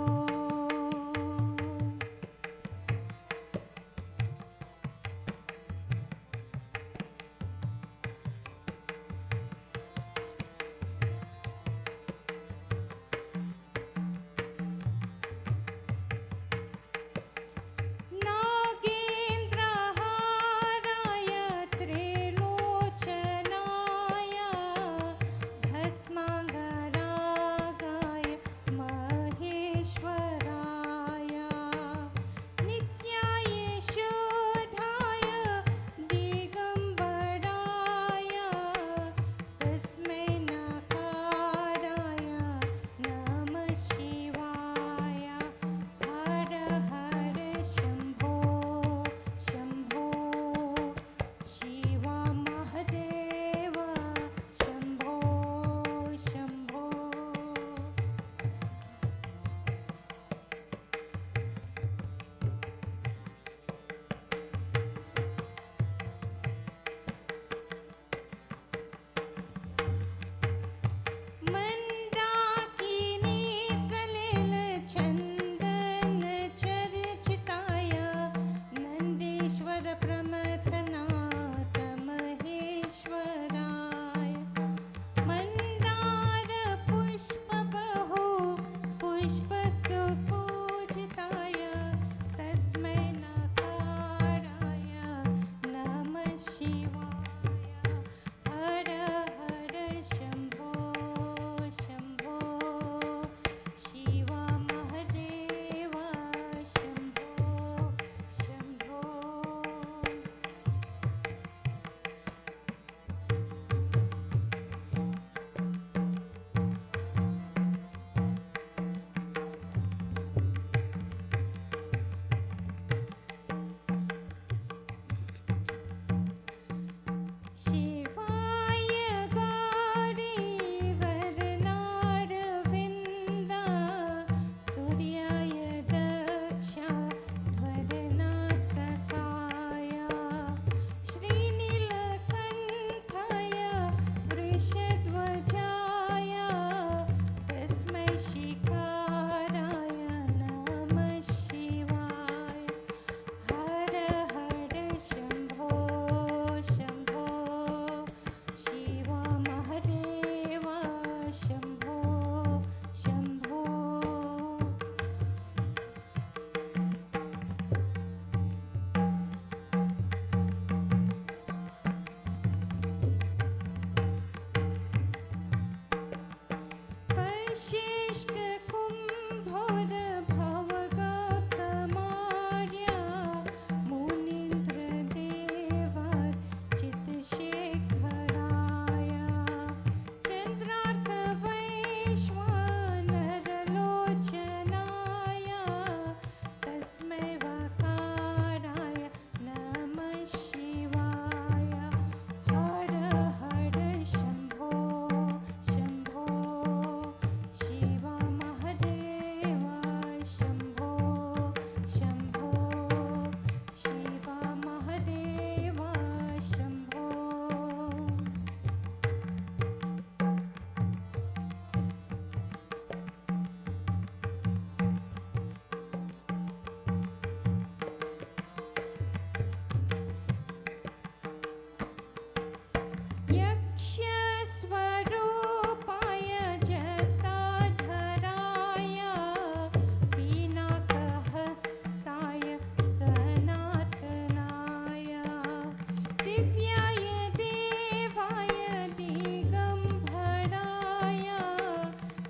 Speaker 4: दिव्याय देवाय दिगम्बराय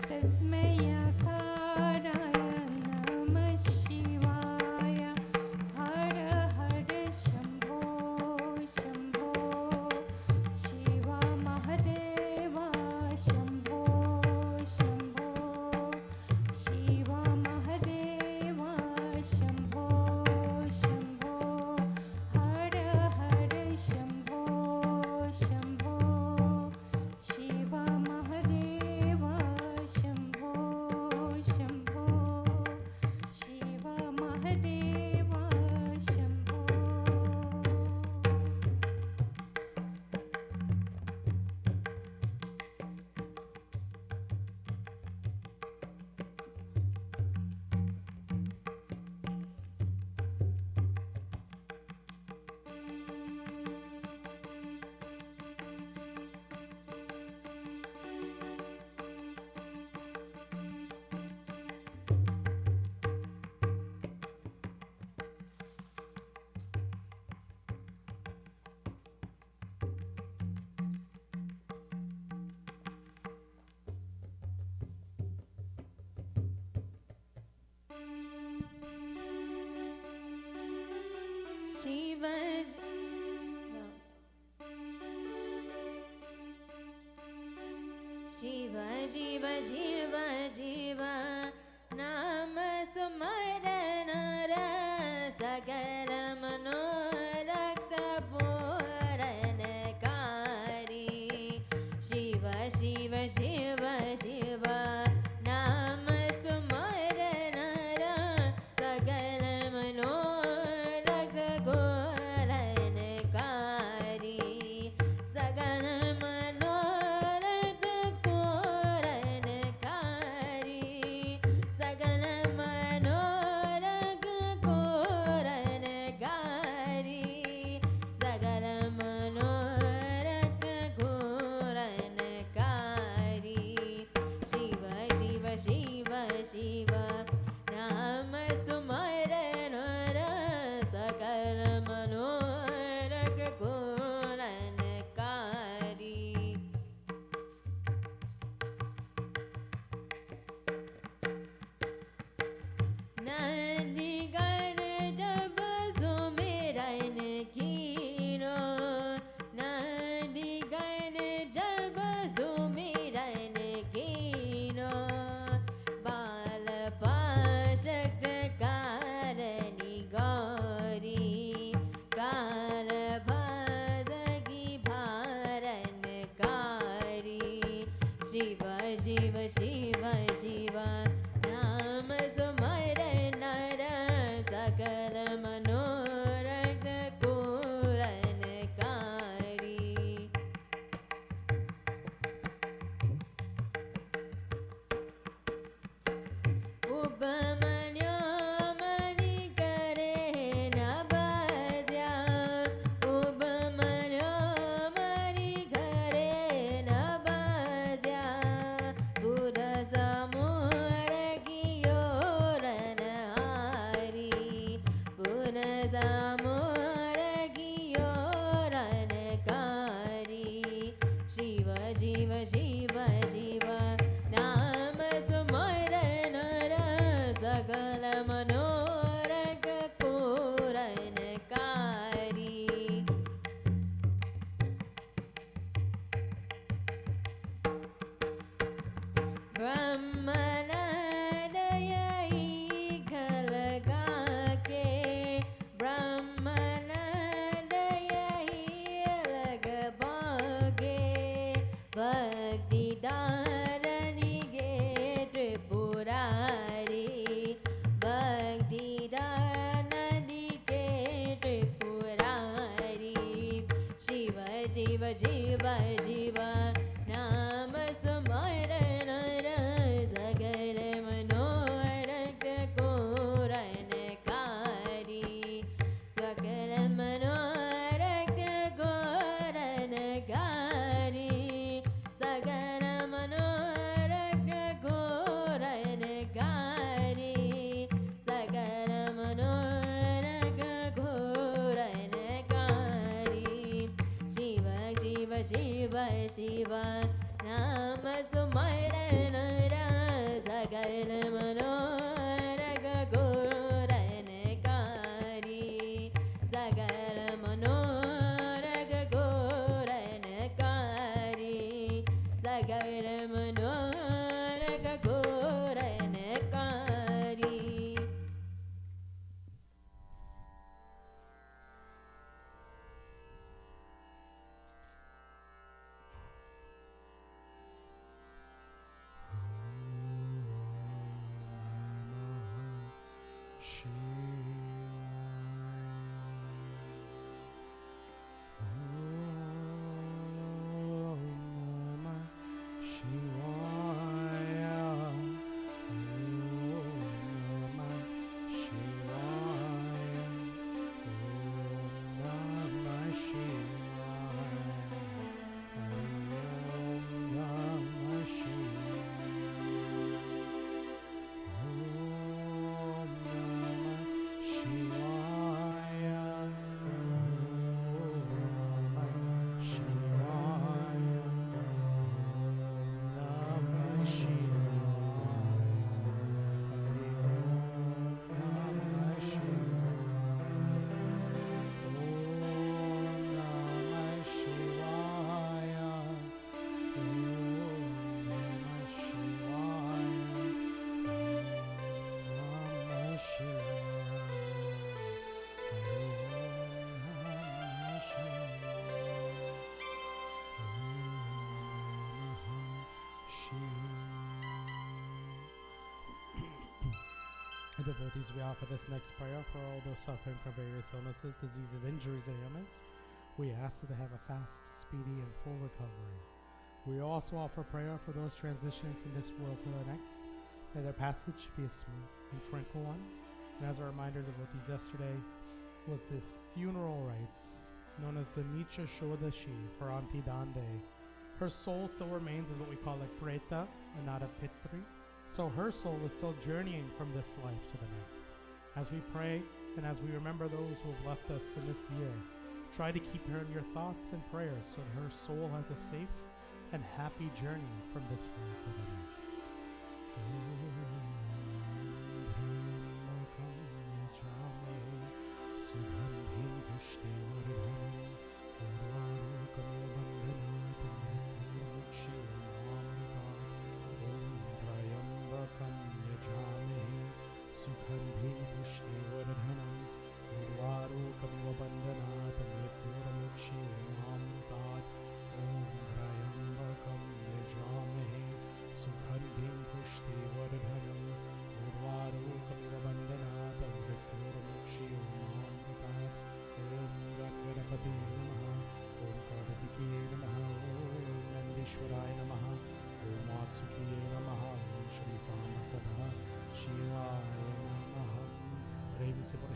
Speaker 4: तस्मै यकाराय नमः शिवाय हर हर शम्भो शम्भो शिव महादेव शम्भो शम्भो शिव महादेव शम्भो शम्भो हर हर शम्भो शम्भो शिव महादेव शम्भो शम्भो शिव महादेव शम्भो शिव शिव शिव शिव शिव नाम स्मरण सकल मनोरथ पूरणकारी शिव शिव शिव शिव नाम स्मरण सकल मनोरथ पूरणकारी सकल मनोरथ पूरणकारी सकल मनोरथ पूरणकारी सकल मनोरथ पूरणकारी शिव शिव शिव शिव नाम स्मरण सकल मनोरथ पूरणकारी नंदीगण जब सुमिरन कीनो नंदीगण जब सुमिरन कीनो बाल पाशक कारणी गौरी काल भादगी भारन कारी शिव शिव शिव शिव नाम स्मरण सकल मनोरथ पूरणकारी उपमन्यो मणि करे नभस्या उपमन्यो मणि करे नभस्या पुरसमोर कियोरन हारी पुरसमोर कियोरन कारी शिव शिव शिव शिव नाम स्मरण सकल मनोरथ पूरणकारी ब्रह्मनदय ईखल गाके ब्रह्मनदय लग बागे भक्ति दारणी गे त्रिपुरारी भक्ति दारणी के त्रिपुरारी शिव शिव शिव शिव नाम स्मरण सकल मनोरथ पूरणकारी सकल मनोरथ पूरणकारी सकल मनोरथ पूरणकारी सकल मनोरथ पूरणकारी शिवा नाम सुमरन सकल मनोरथ गुरनकारी सकल मनोरथ गुरनकारी सकल मनोरथ गुरनकारी.
Speaker 1: Devotees, we offer this next prayer for all those suffering from various illnesses, diseases, injuries, and ailments. We ask that they have a fast, speedy, and full recovery. We also offer prayer for those transitioning from this world to the next, that their passage be a smooth and tranquil one. And as a reminder, devotees, yesterday was the funeral rites known as the Nicha Shodashi for Auntie Dande. Her soul still remains as what we call a preta and not a pitri. So her soul is still journeying from this life to the next. As we pray and as we remember those who have left us in this year, try to keep her in your thoughts and prayers so that her soul has a safe and happy journey from this world to the next.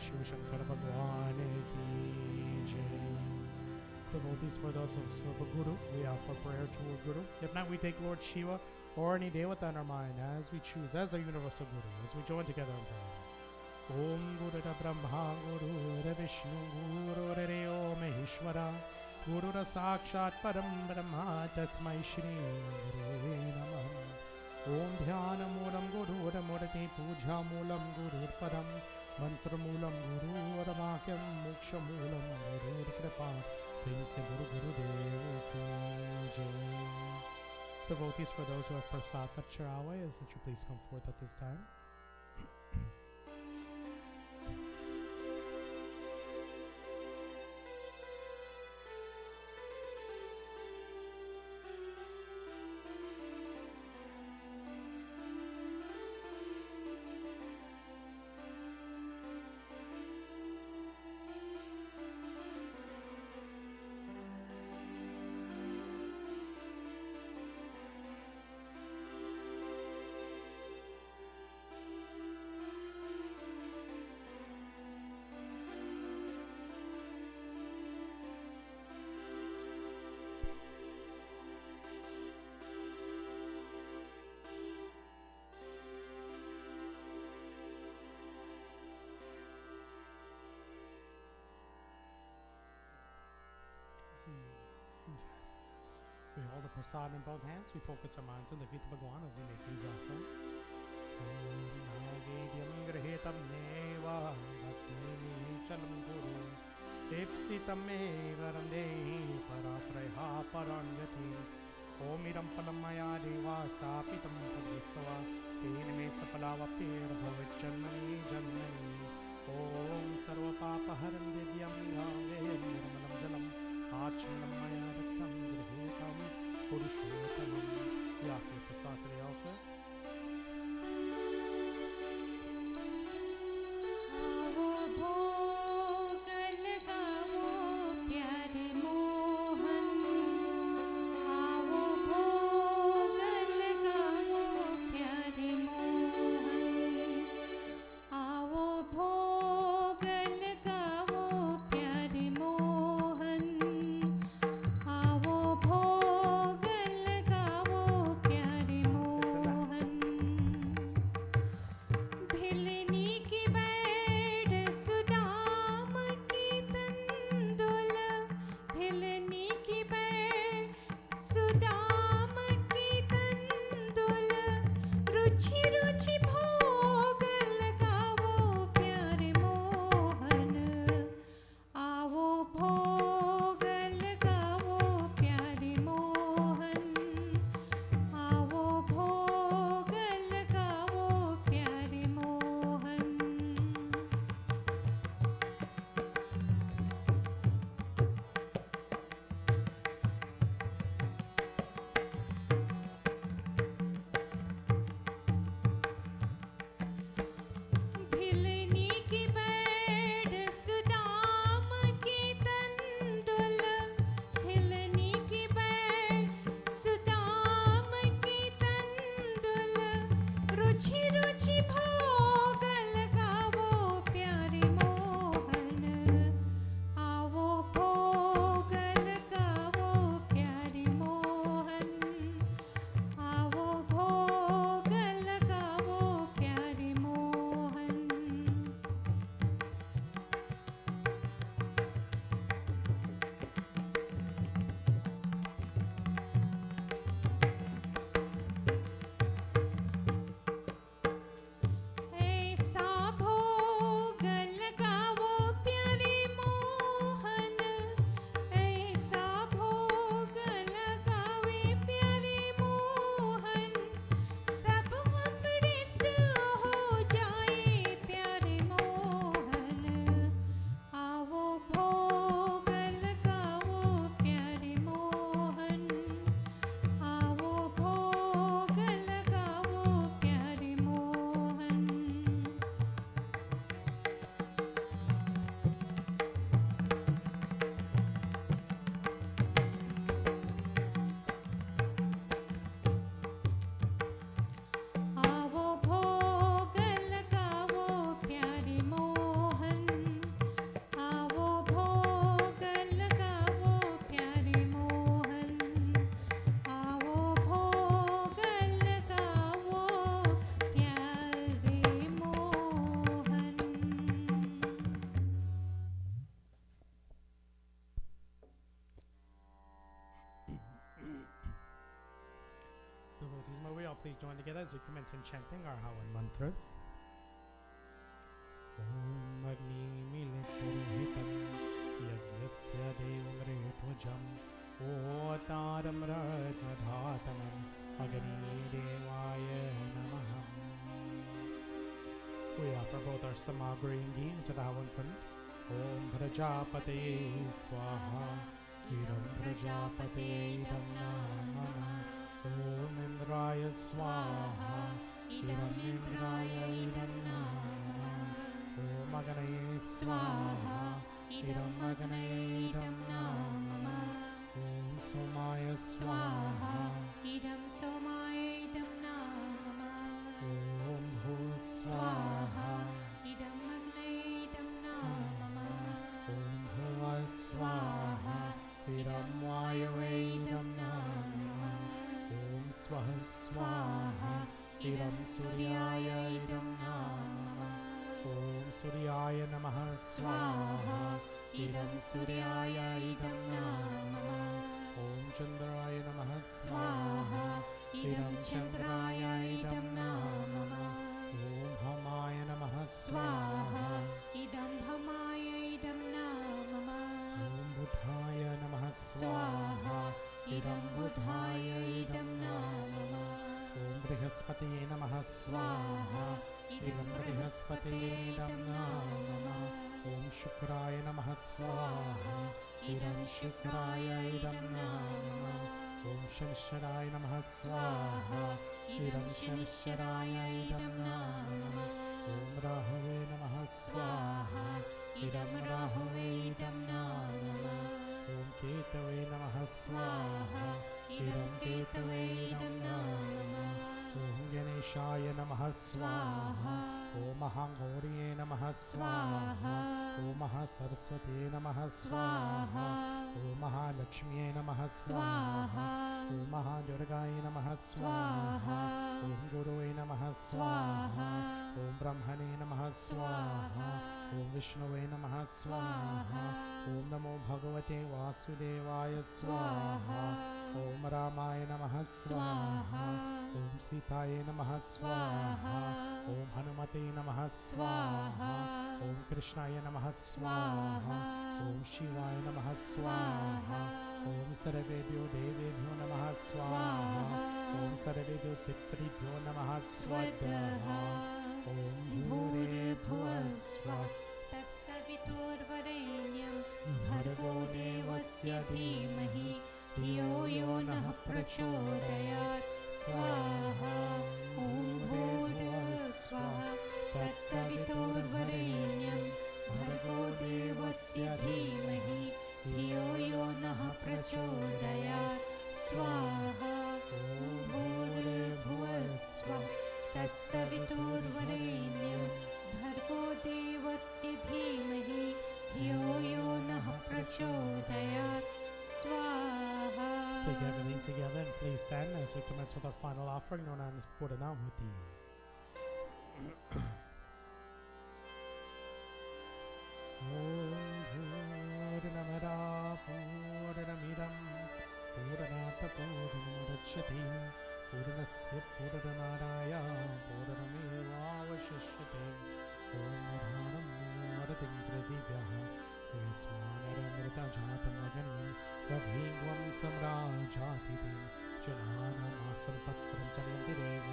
Speaker 1: Shiva Shakti Mandir. Devotees, for those of us who have a guru, we offer prayer to a guru. If not, we take Lord Shiva or any devata in our mind as we choose as our universal guru, as we join together in prayer. Om Guru Brahma Guru Vishnu Guru Reo Maheshwara Guru Sakshat Param Brahma Tasmai Shri Guru Namah. Om Dhyana Moolam Guru Murti Puja Moolam Guru Padam Mantra Moolam Guru Ramakyam Moksha Moolam Guru Kripa Prem Se Guru Guru Dev Ki Jai. Devotees, for those who have prasad at Charawa, would you please come forth at this time? We We hold the prasad in both hands. We focus our minds on the feet of Bhagwan as we make these offerings. Om Naivedyam Grahitam Neva Gatnemi Chalam Guru Ipsitam Evaram Dehi Paratreha Paranyati Om Idam Palamaya Deva Stapitam Padvistava Tenime Sapalavapir Bhavit Janmani Janmani Om Sarva Papa Haram Divyam Gangayam Nirmalam Jalam Achmanam Maya Raktam Grahitam Purushotamam. Yeah, for the prasad today also. Please join together as we commence in chanting our Havan mantras. Om Agni Mile Purohitam Yajnasya Devamre Tvajam Otaram Rajadhatamam Agni Devaya Namaham. We offer both our samagri and ghee into the Havan Kund. Om Prajapate Swaha Idam Prajapate Idam Namah Om Indraya Swaha Idam Indraya Idam Namah Om Aganaye Swaha Idam Aganaye Idam Namah Om Somaya Swaha
Speaker 3: Idam Somaya Idam Namah
Speaker 1: Om Hu Swaha
Speaker 3: Idam Agnaye Idam Namah
Speaker 1: Om Huva Swaha Idam Vayave Idam Namah Om Swaha Swaha Idam Suryaya Idam Namah Om Suryaya Namaha Swaha Idam Suryaya Idam Namah Om Chandraya Namaha इदं चन्द्राय इदं नमः ॐ हमाय नमः स्वाहा
Speaker 3: इदं भमाय इदं नमः
Speaker 1: ॐ बुधाय नमः स्वाहा इदं बुधाय इदं नमः ॐ बृहस्पतये नमः स्वाहा इदं बृहस्पतये इदं नमः ॐ शुक्राय नमः स्वाहा इदं शुक्राय इदं नमः ॐ शनिश्चराय नमः स्वाहा इदं शनिश्चराय इदं नमः ॐ राहवे नमः स्वाहा इदं राहवे इदं नमः ॐ केतवे नमः स्वाहा इदं केतवे इदं नमः ॐ गणेशाय नमः स्वाहा ॐ महागौर्ये नमः स्वाहा ॐ महासरस्वते नमः स्वाहा ॐ महालक्ष्म्यै नमः स्वाहा ॐ महादुर्गाय नमः स्वाहा ॐ गुरुवे नमः स्वाहा ॐ ब्रह्मणे नमः स्वाहा ॐ विष्णुवे नमः स्वाहा ॐ नमो भगवते वासुदेवाय स्वाहा ॐ रामाय नमः स्वाहा ॐ सीताय नमः स्वाहा ॐ हनुमते नमः स्वाहा ॐ कृष्णाय नमः स्वाहा ॐ शिवाय नमः स्वाहा ॐ सर्वेभ्यो देवेभ्यो नमः स्वाहा ॐ सर्वेभ्यो पितृभ्यो नमः स्वधा ॐ भूर्भुवः स्वः
Speaker 3: तत्सवितुर्वरेण्यं भर्गो देवस्य धीमहि धियो यो नः प्रचोदयात् स्वाहा ॐ भूर्भुवः स्वः तत्सवितुर्वरेण्यं भर्गो देवस्य धीमहि धियो यो नः प्रचोदयात् स्वाहा ॐ भूर्भुवः स्वः तत्सवितुर्वरेण्यं भर्गो देवस्य धीमहि धियो यो नः प्रचोदयात् स्वाहा.
Speaker 1: Take everything together and please stand as we commence with our final offering known as Purnamhuti. Purnamada Purnamidam Purnata Purnamudachyati Purnasya Purnamaraya Purnamevavashishyate Om Madhanam Madatim Pratibhyaha Yasmanadamrita Jatamaganim Rabhigvam Samrajatitim Jananam Patram Chanantirev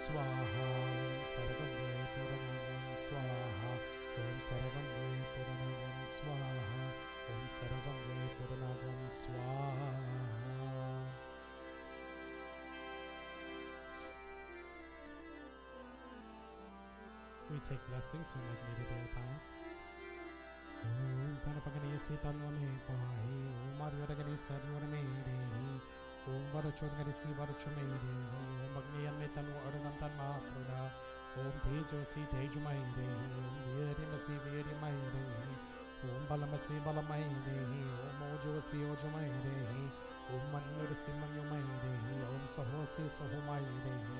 Speaker 1: Swaha Om Sarvam Ve Puranam Swaha Om Sarvam Ve Puranam Swaha Om Sarvam Ve Puranam Swaha. We take blessings from Agni Devata. Om Tanapagani Sitanvame Pahi Om Arvaragani Sarvame Dehi Om Varachogani Sivarachame Dehi Om Agni Tanu Ardantan Mahaprada Om Tejosi Tejumai Dehi Om Virimasi Virimai Dehi Om Balamasi Balamai Dehi Om Ojosi Ojumai Dehi Om Manurasi Manumai Dehi Om Sahosi Sohumai Dehi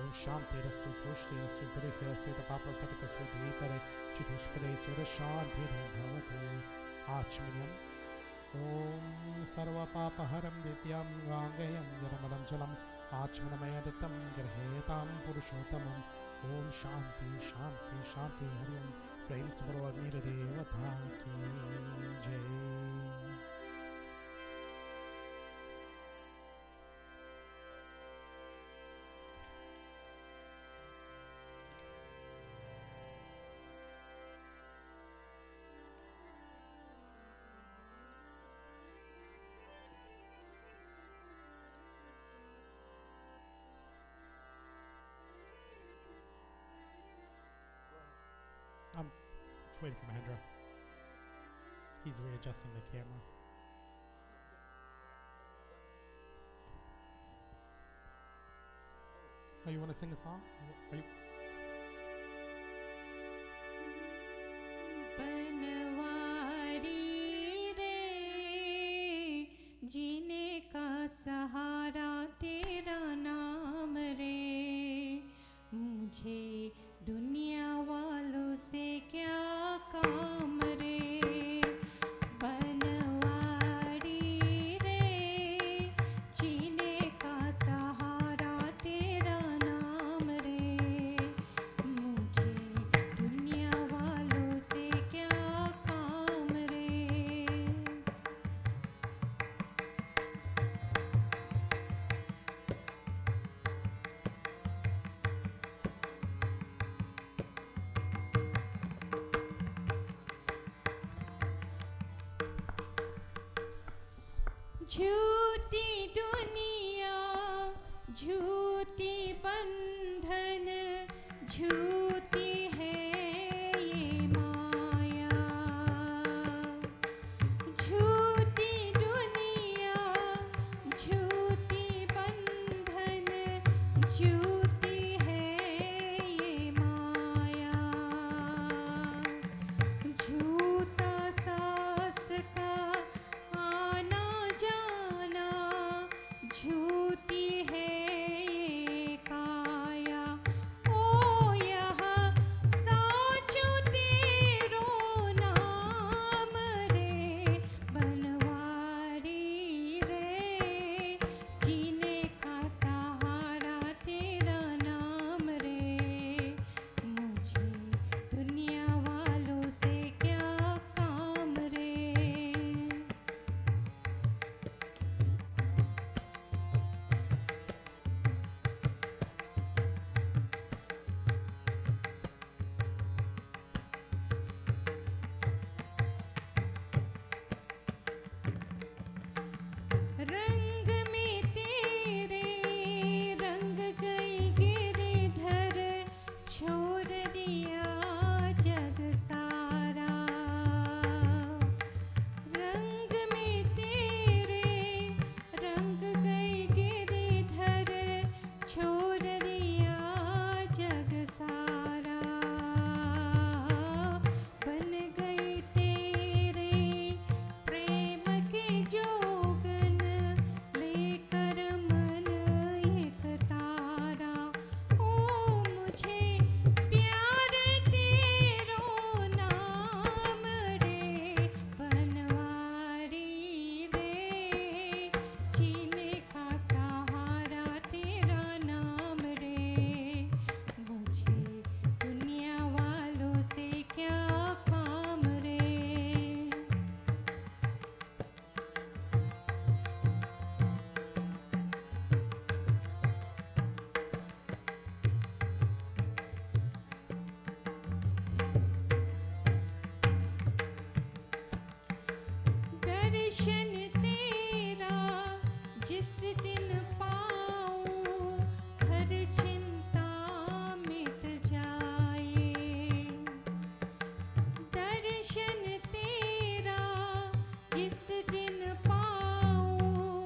Speaker 1: Om Shanti Rastu Pushti Rastu Parikya Rastu Tapapa Patika Rastu Dvipare Chitushpare Sura Shanti Bhavatu Achminyam Om Sarva Papa Haram Dityam Gangayam Nirmalam Jalam Achmanamayadattam Grahetam Purushottamam Om Shanti Shanti Shanti Hari Om Prem Sabaro Agni Devata Ki Jai. I'm just waiting for Mahendra. He's readjusting the camera. Oh, you want to sing a song? Are you?
Speaker 3: Banwari रे जीने का सहारा तेरा नाम रे मुझे दुनिया वालों से क्या काम रे बनवारी रे जीने का सहारा झूठी दुनिया झूठी बंधन झूठी है ये माया झूठी दुनिया झूठी बंधन झूठी है ये माया झूठा सास का आना जाना झूठी है ये काया ओ यहाँ साचो तेरो नाम रे बनवारी रे जीने का सहारा तेरा नाम रे मुझे दुनिया वालों से क्या काम रे रंग में तेरे रंग गई गिरधर छोड़ दिया जग सारा रंग में तेरे रंग गई गिरधर छोड़ दिया जग सारा बन गई तेरे प्रेम के जोगन लेकर मन एक तारा ओ मुझे प्यार तेरो नाम रे बनवारी रे जीने का सहारा तेरा नाम रे मुझे दुनिया वालों से क्या काम रे दर्शन तेरा जिस दिन पाऊं हर चिंता मिट जाए दर्शन तेरा जिस दिन पाऊं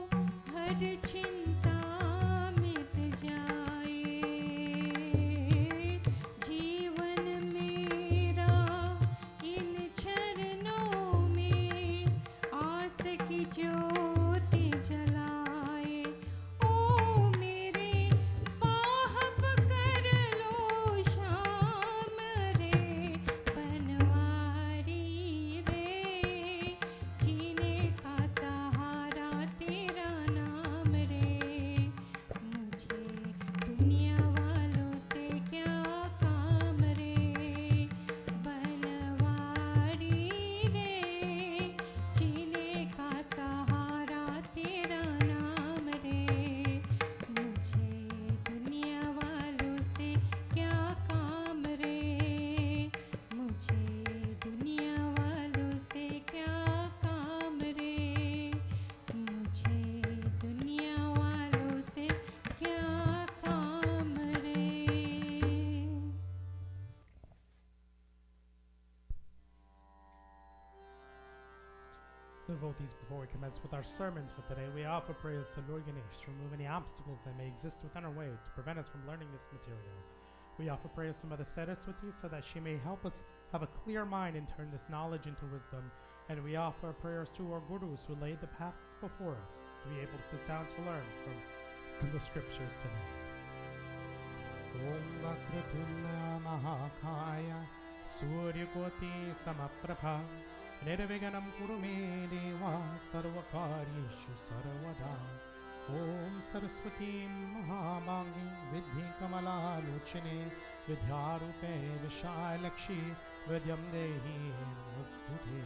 Speaker 3: हर चिंता मिट जाए जीवन मेरा इन चरणों में आस की ज्योति जलाए ओ मेरे बाहब कर लो शाम रे बनवारी रे जीने का सहारा तेरा नाम रे मुझे दुनिया वालों से क्या काम रे बनवारी रे जीने का सहारा तेरा नाम रे मुझे दुनिया वालों से क्या काम रे मुझे दुनिया वालों से क्या काम रे मुझे दुनिया वालों से क्या काम रे
Speaker 1: Devotees, before we commence with our sermon for today, we offer prayers to Lord Ganesh to remove any obstacles that may exist within our way to prevent us from learning this material. We offer prayers to Mother Saraswati so that she may help us have a clear mind and turn this knowledge into wisdom. And we offer prayers to our gurus who laid the paths before us to be able to sit down to learn from the scriptures today. Om Vakratulya Mahakaya Suryakoti Samaprabha Nirviganam Kurume Deva Sarvakaryeshu Sarvada Om Saraswati Mahamangi Vidhi Kamala Luchine Vidyarupe Vishalakshi Vidyam Dehi Vasudhe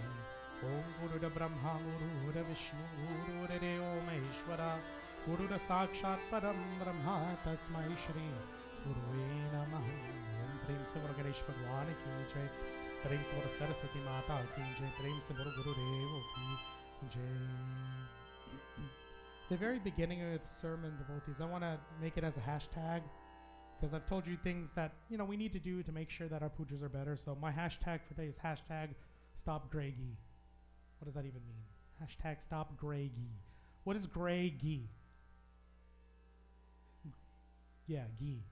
Speaker 1: Om Guru Brahma Guru Vishnu Guru Deo Maheshwara Guru Sakshat Param Brahma Tasmai Shri Guru Namaha Om Prem Se Guru Ganesh Bhagwan Ki Jai प्रेम से बोलो सरस्वती माता की जय प्रेम से बोलो गुरुदेव की जय the very beginning of the sermon, devotees, I want to make it as a hashtag because I've told you things that, we need to do to make sure that our pujas are better. So my hashtag for today is hashtag stop gray ghee. What does that even mean? Hashtag stop gray ghee. What is gray ghee? Yeah, ghee.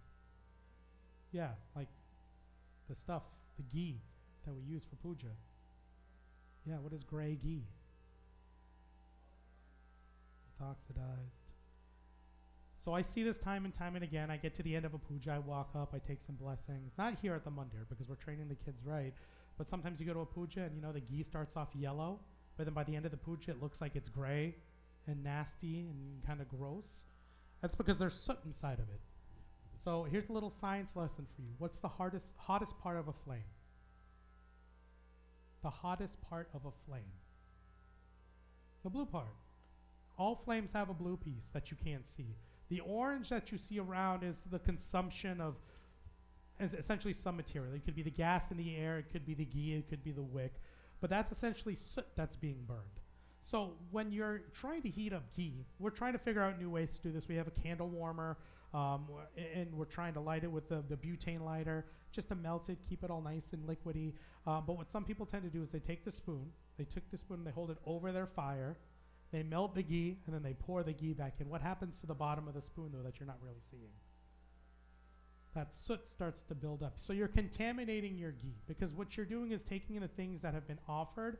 Speaker 1: Yeah, like the stuff, the ghee that we use for puja. Yeah, what is gray ghee? It's oxidized. So I see this time and time and again. I get to the end of a puja, I walk up, I take some blessings. Not here at the mandir because we're training the kids right, but sometimes you go to a puja and the ghee starts off yellow, but then by the end of the puja it looks like it's gray and nasty and kind of gross. That's because there's soot inside of it. So here's a little science lesson for you. What's the hottest part of a flame? The hottest part of a flame. The blue part. All flames have a blue piece that you can't see. The orange that you see around is the consumption of essentially some material. It could be the gas in the air, it could be the ghee, it could be the wick, but that's essentially soot that's being burned. So when you're trying to heat up ghee, we're trying to figure out new ways to do this. We have a candle warmer, and we're trying to light it with the butane lighter just to melt it, keep it all nice and liquidy. But what some people tend to do is they take the spoon, they hold it over their fire, they melt the ghee, and then they pour the ghee back in. What happens to the bottom of the spoon, though, that you're not really seeing? That soot starts to build up. So you're contaminating your ghee because what you're doing is taking the things that have been offered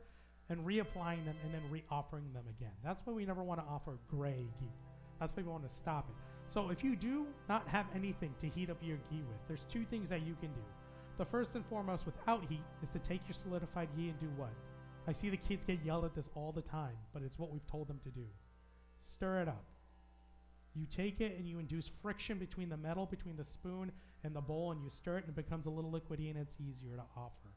Speaker 1: and reapplying them and then re-offering them again. That's why we never want to offer gray ghee. That's why we want to stop it. So if you do not have anything to heat up your ghee with, there's two things that you can do. The first and foremost without heat is to take your solidified ghee and do what? I see the kids get yelled at this all the time, but it's what we've told them to do. Stir it up. You take it and you induce friction between the metal, between the spoon and the bowl, and you stir it and it becomes a little liquidy and it's easier to offer.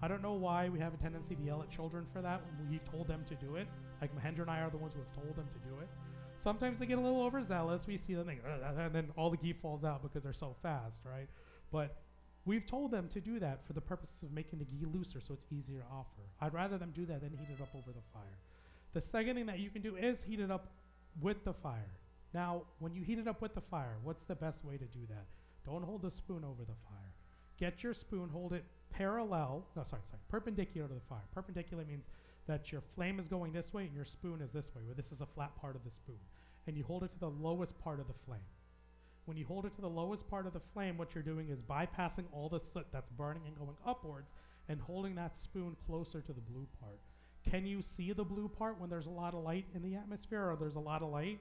Speaker 1: I don't know why we have a tendency to yell at children for that when we've told them to do it. Like Mahendra and I are the ones who have told them to do it. Sometimes they get a little overzealous. We see them, and then all the ghee falls out because they're so fast, right? But we've told them to do that for the purposes of making the ghee looser so it's easier to offer. I'd rather them do that than heat it up over the fire. The second thing that you can do is heat it up with the fire. Now, when you heat it up with the fire, what's the best way to do that? Don't hold the spoon over the fire. Get your spoon, hold it perpendicular to the fire. Perpendicular means that your flame is going this way and your spoon is this way, where this is the flat part of the spoon. And you hold it to the lowest part of the flame. When you hold it to the lowest part of the flame, what you're doing is bypassing all the soot that's burning and going upwards and holding that spoon closer to the blue part. Can you see the blue part when there's a lot of light in the atmosphere or there's a lot of light?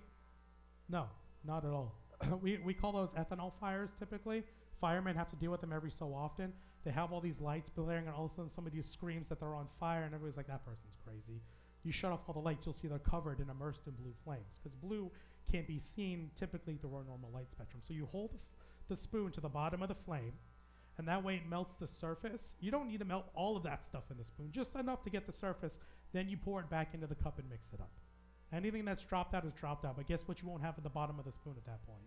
Speaker 1: No, not at all. we call those ethanol fires typically. Firemen have to deal with them every so often. They have all these lights blaring and all of a sudden somebody screams that they're on fire and everybody's like, that person's crazy. You shut off all the lights, you'll see they're covered and immersed in blue flames because blue can't be seen typically through our normal light spectrum. So you hold the spoon to the bottom of the flame and that way it melts the surface. You don't need to melt all of that stuff in the spoon, just enough to get the surface. Then you pour it back into the cup and mix it up. Anything that's dropped out is dropped out, but guess what you won't have at the bottom of the spoon at that point?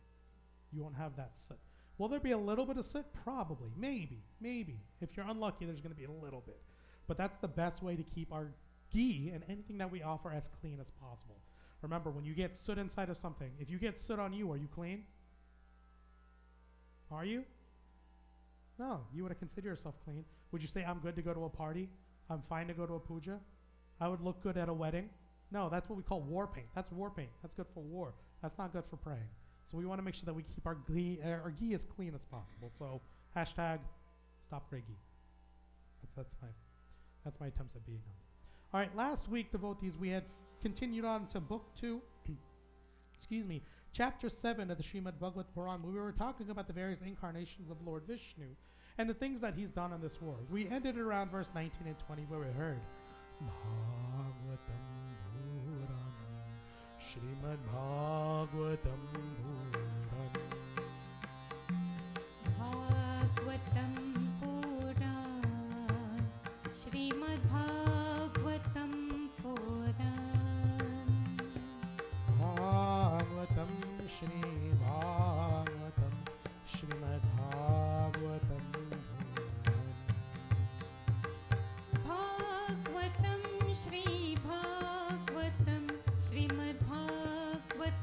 Speaker 1: You won't have that soot. Will there be a little bit of soot? Probably. Maybe. If you're unlucky, there's going to be a little bit. But that's the best way to keep our ghee and anything that we offer as clean as possible. Remember, when you get soot inside of something, if you get soot on you, are you clean? Are you? No. You would consider yourself clean. Would you say, I'm good to go to a party? I'm fine to go to a puja? I would look good at a wedding? No, that's what we call war paint. That's war paint. That's good for war. That's not good for praying. So we want to make sure that we keep our ghee as clean as possible. So hashtag stop gray ghee. That's my attempts at being on. All right, last week, devotees, we had continued on to book 2, chapter 7 of the Srimad Bhagavad Puran, where we were talking about the various incarnations of Lord Vishnu and the things that he's done in this world. We ended around verse 19 and 20 where we heard Bhagavatam Puranam Srimad Bhagavatam
Speaker 3: Puran Srimad Bhagavatam Puran
Speaker 1: Bhagavatam Shri Bhagavatam Srimad Bhagavatam
Speaker 3: Bhagavatam Shri Bhagavatam Srimad Bhagavatam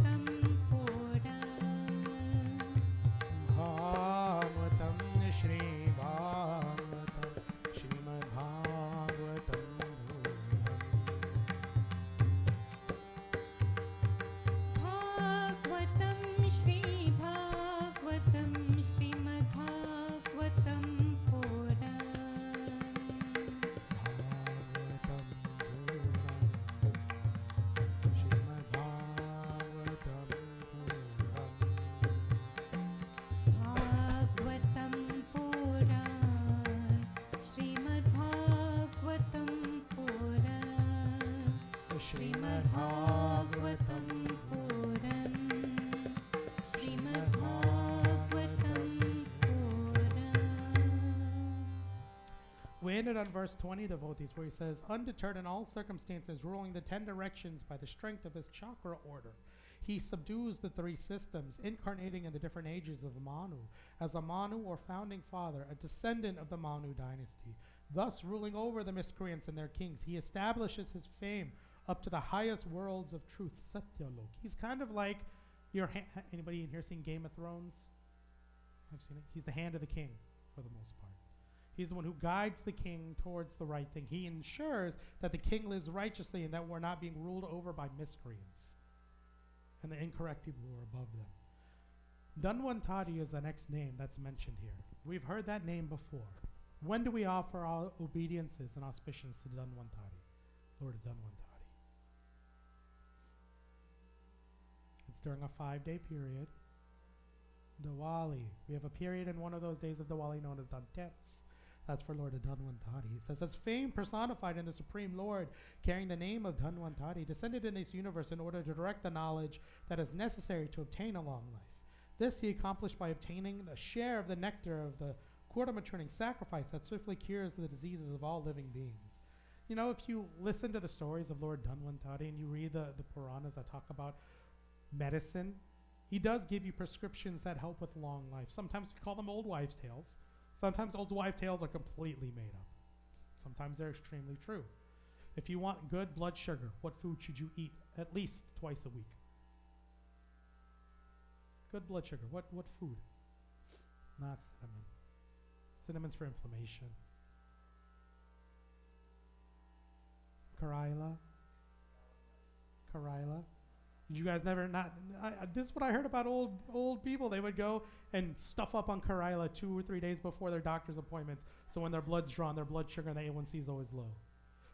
Speaker 1: ended on verse 20, devotees, where he says, undeterred in all circumstances, ruling the 10 directions by the strength of his chakra order, he subdues the 3 systems, incarnating in the different ages of Manu, as a Manu or founding father, a descendant of the Manu dynasty. Thus, ruling over the miscreants and their kings, he establishes his fame up to the highest worlds of truth, Satyalok. He's kind of like your anybody in here seen Game of Thrones? I've seen it. He's the hand of the king, for the most part. He's the one who guides the king towards the right thing. He ensures that the king lives righteously and that we're not being ruled over by miscreants and the incorrect people who are above them. Dhanvantari is the next name that's mentioned here. We've heard that name before. When do we offer our obediences and auspicians to Dhanvantari, Lord of Dhanvantari? It's during a 5-day period. Diwali. We have a period in one of those days of Diwali known as Dhanteras. That's for Lord of Dhanvantari. He says, as fame personified in the Supreme Lord, carrying the name of Dhanvantari, descended in this universe in order to direct the knowledge that is necessary to obtain a long life. This he accomplished by obtaining a share of the nectar of the quarter-maturing sacrifice that swiftly cures the diseases of all living beings. You know, if you listen to the stories of Lord Dhanvantari and you read the Puranas that talk about medicine, he does give you prescriptions that help with long life. Sometimes we call them old wives' tales. Sometimes old wives' tales are completely made up. Sometimes they're extremely true. If you want good blood sugar, what food should you eat at least twice a week? Good blood sugar. What food? Not cinnamon. Cinnamon's for inflammation. Karila. Did you guys never this is what I heard about old people. They would go and stuff up on Karila 2 or 3 days before their doctor's appointments. So when their blood's drawn, their blood sugar and the A1C is always low.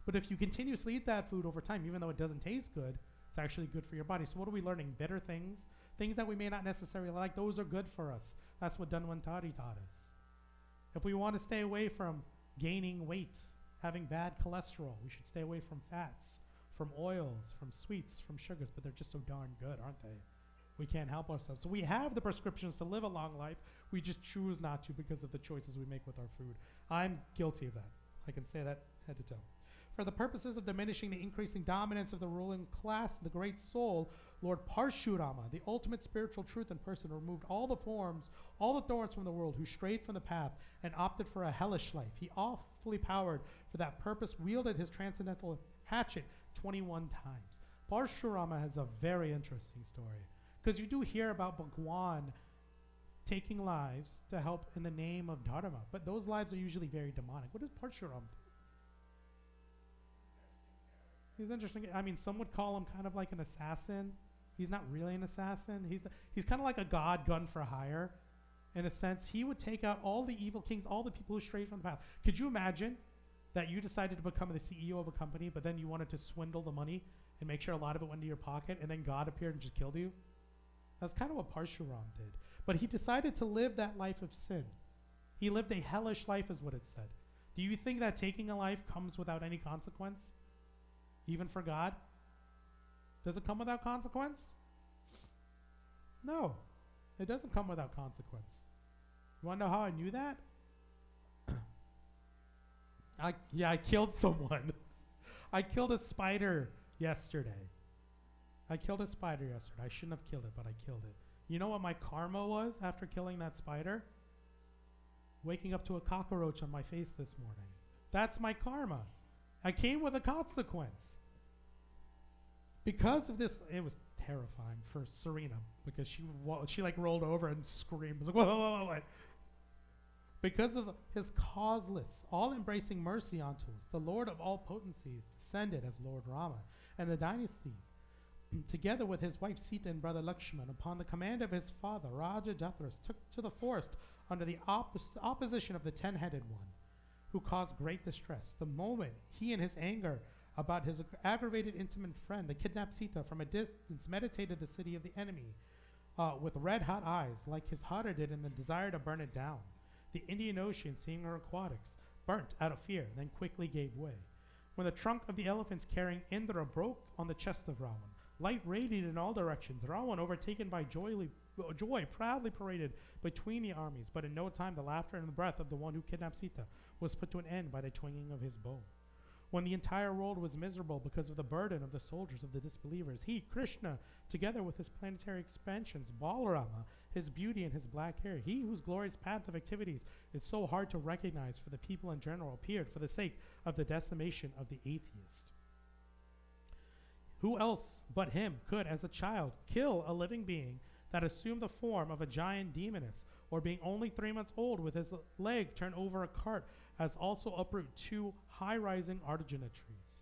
Speaker 1: But if you continuously eat that food over time, even though it doesn't taste good, it's actually good for your body. So what are we learning? Bitter things that we may not necessarily like, those are good for us. That's what Dhanvantari taught us. If we want to stay away from gaining weight, having bad cholesterol, we should stay away from fats, from oils, from sweets, from sugars, but they're just so darn good, aren't they? We can't help ourselves. So we have the prescriptions to live a long life. We just choose not to because of the choices we make with our food. I'm guilty of that. I can say that head to toe. For the purposes of diminishing the increasing dominance of the ruling class, the great soul, Lord Parshurama, the ultimate spiritual truth in person, removed all the forms, all the thorns from the world, who strayed from the path and opted for a hellish life. He, awfully powered for that purpose, wielded his transcendental hatchet 21 times. Parshurama has a very interesting story, because you do hear about Bhagwan taking lives to help in the name of Dharma, but those lives are usually very demonic. What does Parshurama do? He's interesting. I mean, some would call him kind of like an assassin. He's not really an assassin. He's kind of like a god gun for hire, in a sense. He would take out all the evil kings, all the people who strayed from the path. Could you imagine that you decided to become the CEO of a company, but then you wanted to swindle the money and make sure a lot of it went into your pocket, and then God appeared and just killed you? That's kind of what Parshuram did. But he decided to live that life of sin. He lived a hellish life, is what it said. Do you think that taking a life comes without any consequence? Even for God? Does it come without consequence? No, it doesn't come without consequence. You want to know how I knew that? I killed someone. I killed a spider yesterday. I shouldn't have killed it, but I killed it. You know what my karma was after killing that spider? Waking up to a cockroach on my face this morning. That's my karma. I came with a consequence. Because of this, it was terrifying for Serena, because she like rolled over and screamed. I was like, whoa. Because of his causeless, all-embracing mercy unto us, the Lord of all potencies descended as Lord Rama, and the dynasties, together with his wife Sita and brother Lakshman, upon the command of his father Raja Jathras, took to the forest under the opposition of the 10-headed one, who caused great distress. The moment he, in his anger about his aggravated intimate friend, the kidnapped Sita, from a distance meditated the city of the enemy with red-hot eyes, like his hotter did in the desire to burn it down. The Indian Ocean, seeing her aquatics, burnt out of fear, then quickly gave way. When the trunk of the elephants carrying Indra broke on the chest of Ravan, Light radiated in all directions. Rawan, overtaken by joy, proudly paraded between the armies. But in no time, the laughter and the breath of the one who kidnapped Sita was put to an end by the twinging of his bow. When the entire world was miserable because of the burden of the soldiers of the disbelievers, he, Krishna, together with his planetary expansions, Balarama, his beauty and his black hair, he whose glorious path of activities is so hard to recognize for the people in general, appeared for the sake of the decimation of the atheist. Who else but him could, as a child, kill a living being that assumed the form of a giant demoness, or being only 3 months old with his leg turned over a cart, as also uproot 2 high-rising Arjuna trees?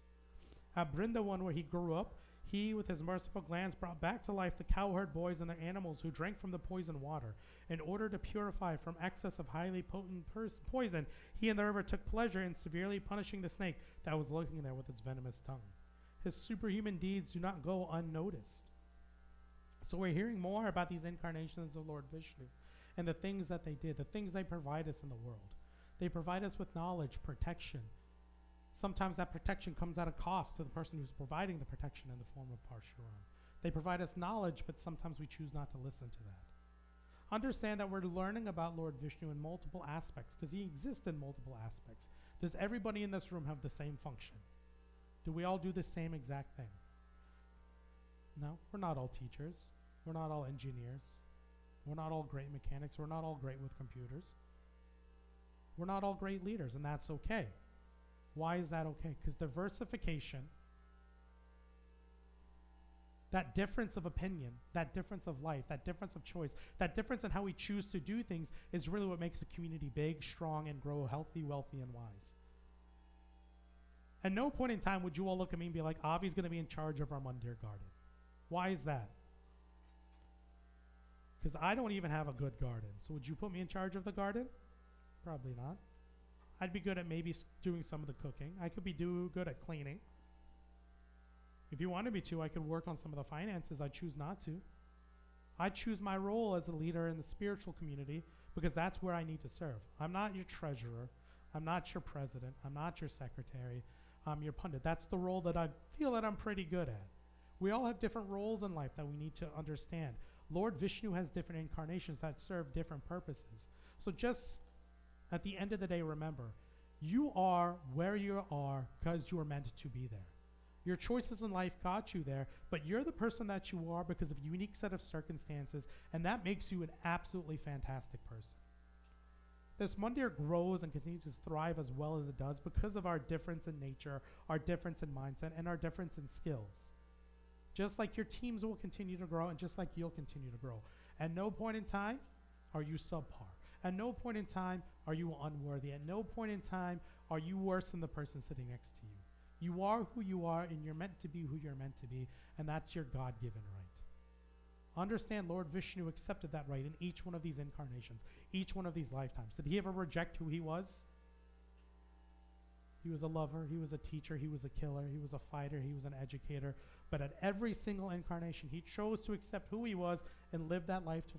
Speaker 1: At Brindavan, where he grew up, he, with his merciful glance, brought back to life the cowherd boys and their animals who drank from the poison water. In order to purify from excess of highly potent poison, he and the river took pleasure in severely punishing the snake that was lurking there with its venomous tongue. His superhuman deeds do not go unnoticed. So we're hearing more about these incarnations of Lord Vishnu and the things that they did, the things they provide us in the world. They provide us with knowledge, protection. Sometimes that protection comes at a cost to the person who's providing the protection in the form of Parshuram. They provide us knowledge, but sometimes we choose not to listen to that. Understand that we're learning about Lord Vishnu in multiple aspects, because he exists in multiple aspects. Does everybody in this room have the same function? Do we all do the same exact thing? No, we're not all teachers. We're not all engineers. We're not all great mechanics. We're not all great with computers. We're not all great leaders, and that's okay. Why is that okay? Because diversification, that difference of opinion, that difference of life, that difference of choice, that difference in how we choose to do things is really what makes a community big, strong, and grow healthy, wealthy, and wise. At no point in time would you all look at me and be like, Avi's going to be in charge of our Mandir garden. Why is that? Because I don't even have a good garden. So would you put me in charge of the garden? Probably not. I'd be good at maybe doing some of the cooking. I could be good at cleaning. If you wanted me to, I could work on some of the finances. I choose not to. I choose my role as a leader in the spiritual community because that's where I need to serve. I'm not your treasurer. I'm not your president. I'm not your secretary. I'm your pundit. That's the role that I feel that I'm pretty good at. We all have different roles in life that we need to understand. Lord Vishnu has different incarnations that serve different purposes. So just at the end of the day, remember, you are where you are because you are meant to be there. Your choices in life got you there, but you're the person that you are because of a unique set of circumstances, and that makes you an absolutely fantastic person. This Mandir grows and continues to thrive as well as it does because of our difference in nature, our difference in mindset, and our difference in skills. Just like your teams will continue to grow, and just like you'll continue to grow. At no point in time are you subpar. At no point in time are you unworthy. At no point in time are you worse than the person sitting next to you. You are who you are, and you're meant to be who you're meant to be, and that's your God-given right. Understand Lord Vishnu accepted that right in each one of these incarnations, each one of these lifetimes. Did he ever reject who he was? He was a lover, he was a teacher, he was a killer, he was a fighter, he was an educator. But at every single incarnation, he chose to accept who he was and live that life to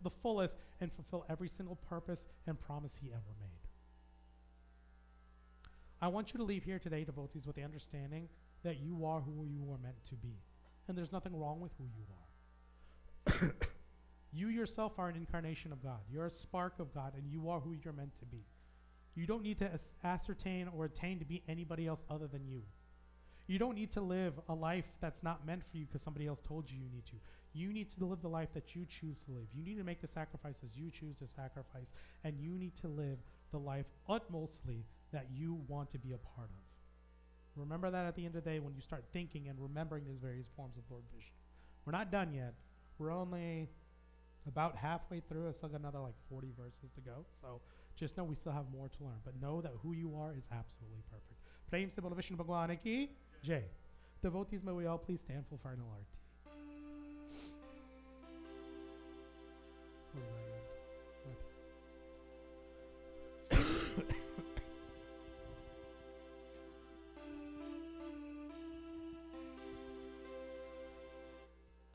Speaker 1: the fullest and fulfill every single purpose and promise he ever made. I want you to leave here today, devotees, with the understanding that you are who you are meant to be. And there's nothing wrong with who you are. You yourself are an incarnation of God. You're a spark of God, and you are who you're meant to be. You don't need to ascertain or attain to be anybody else other than you. You don't need to live a life that's not meant for you because somebody else told you you need to. You need to live the life that you choose to live. You need to make the sacrifices you choose to sacrifice, and you need to live the life utmostly that you want to be a part of. Remember that at the end of the day when you start thinking and remembering these various forms of Lord Vishnu. We're not done yet. We're only about halfway through. I still got another like 40 verses to go. So just know we still have more to learn. But know that who you are is absolutely perfect. Prem se Bolo Vishnu Bhagwan ki Jai. Devotees, may we all please stand for final arti.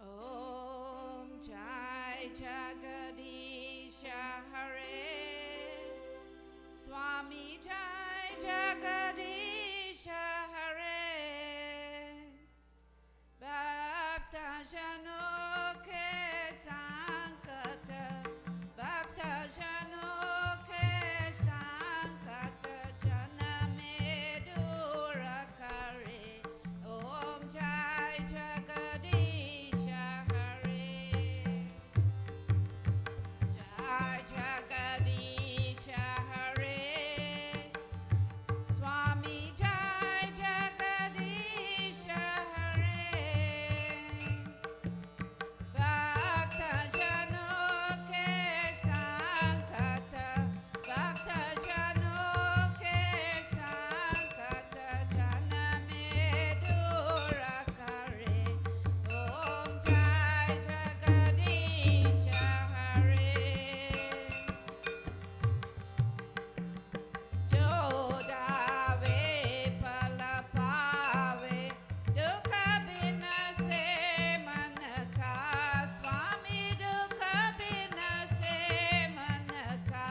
Speaker 3: Om Jai Jagadisha Hare Swami Jai Jagadisha Hare Bhakti Jano ke sankata, Bhakta Jano ke sankata, Jana me dura kare, Om Jai Jagadisha Hare, Jai Jagadisha Hare, Swami Jai Jagadisha Hare, Bhakta Jano ke sankata, Bhakta Jano ke sankata, Jana me dura kare, Om Jai Jagadisha Hare. Jodave palapave, dukha binase manaka, Swami dukha binase manaka.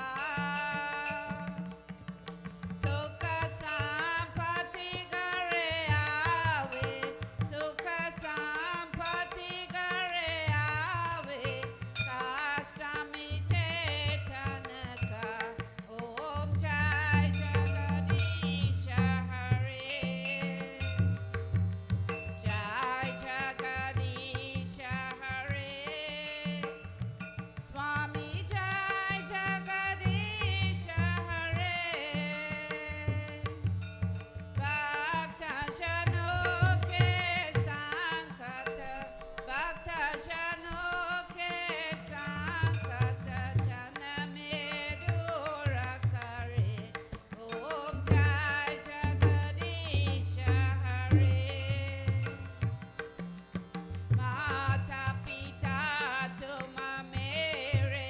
Speaker 3: Sukha sampati gare ave, Sukha sampati gare ave, Kashtami te tanaka, Om Jai Jagadisha Hare, Jai Jagadisha Hare, Swami Jai Jagadisha Hare, Bhakta Jano ke sankata, Bhakta Jano ke sankata, Jana me dura kare, Om Jai Jagadisha Hare. Mata pita tuma mere,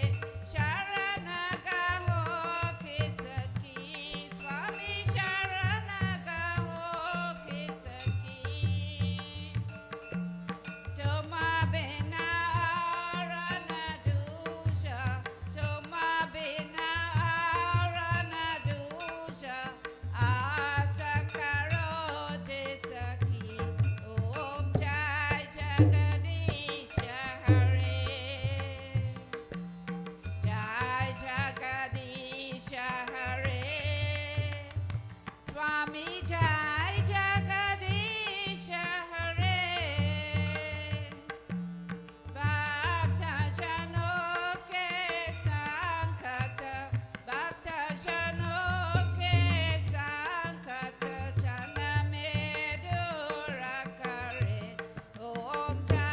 Speaker 3: Sharana gaho kisaki, Swami Sharana gaho kisaki. Tuma bina arana dusha, Tuma bina arana dusha, Asa karo jisaki, Om Jai Jagadisha Hare, Jai Jagadisha Hare, Swami Jai Jagadisha Hare, Bhakta Jano ke sankata, Bhakta Jano ke sankata, Jana me dura kare, Om Jai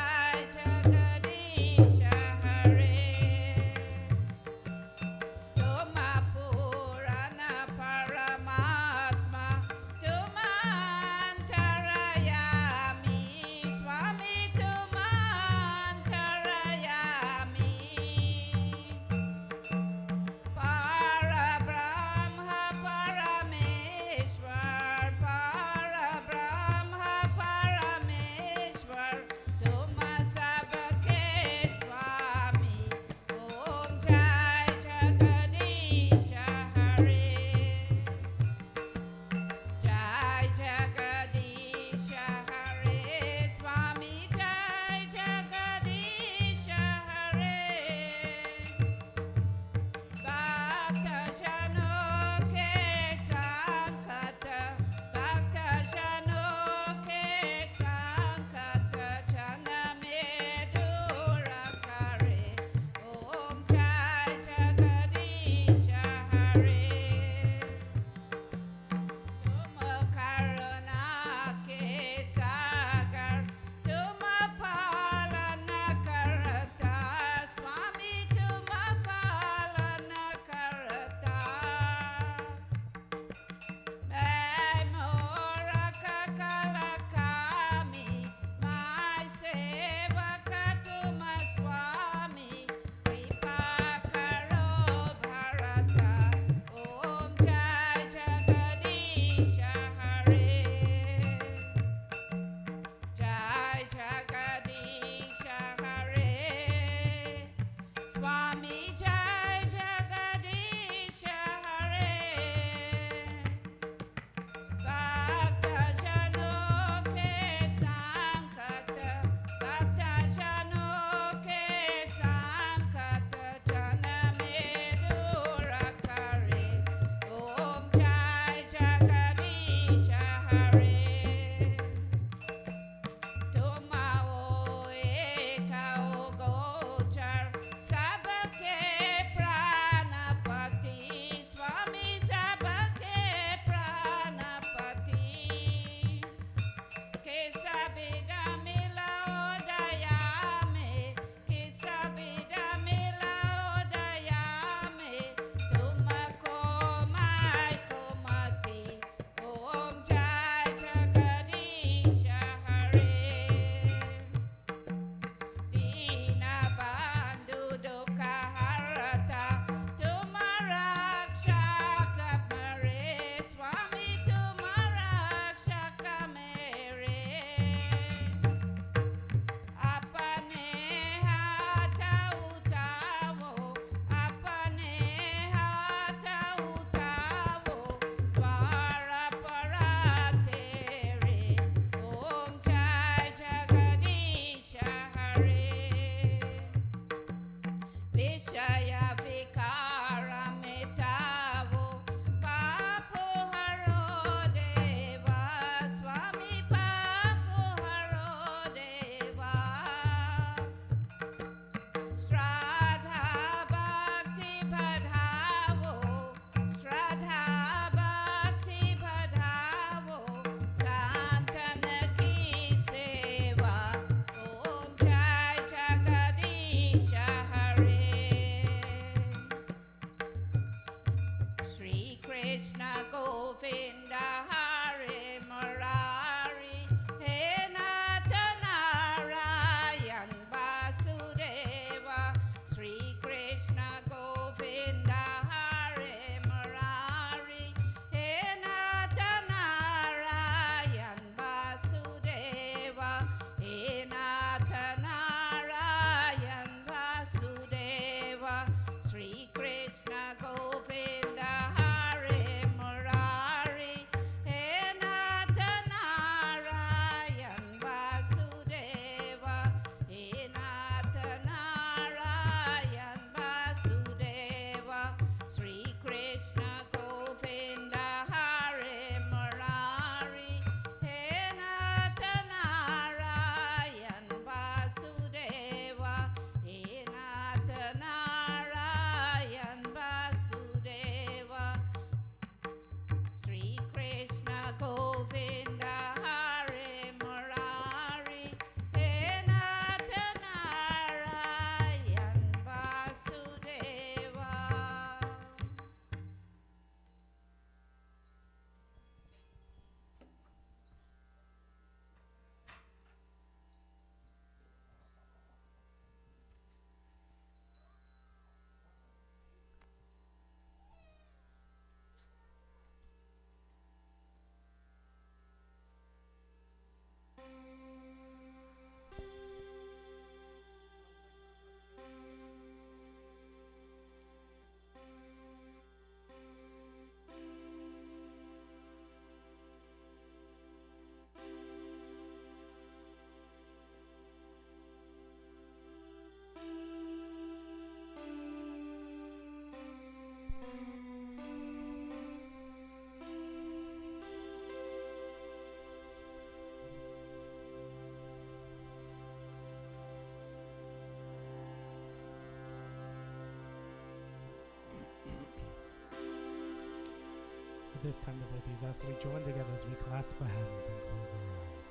Speaker 1: This time, devotees, as we join together, as we clasp our hands and close our eyes.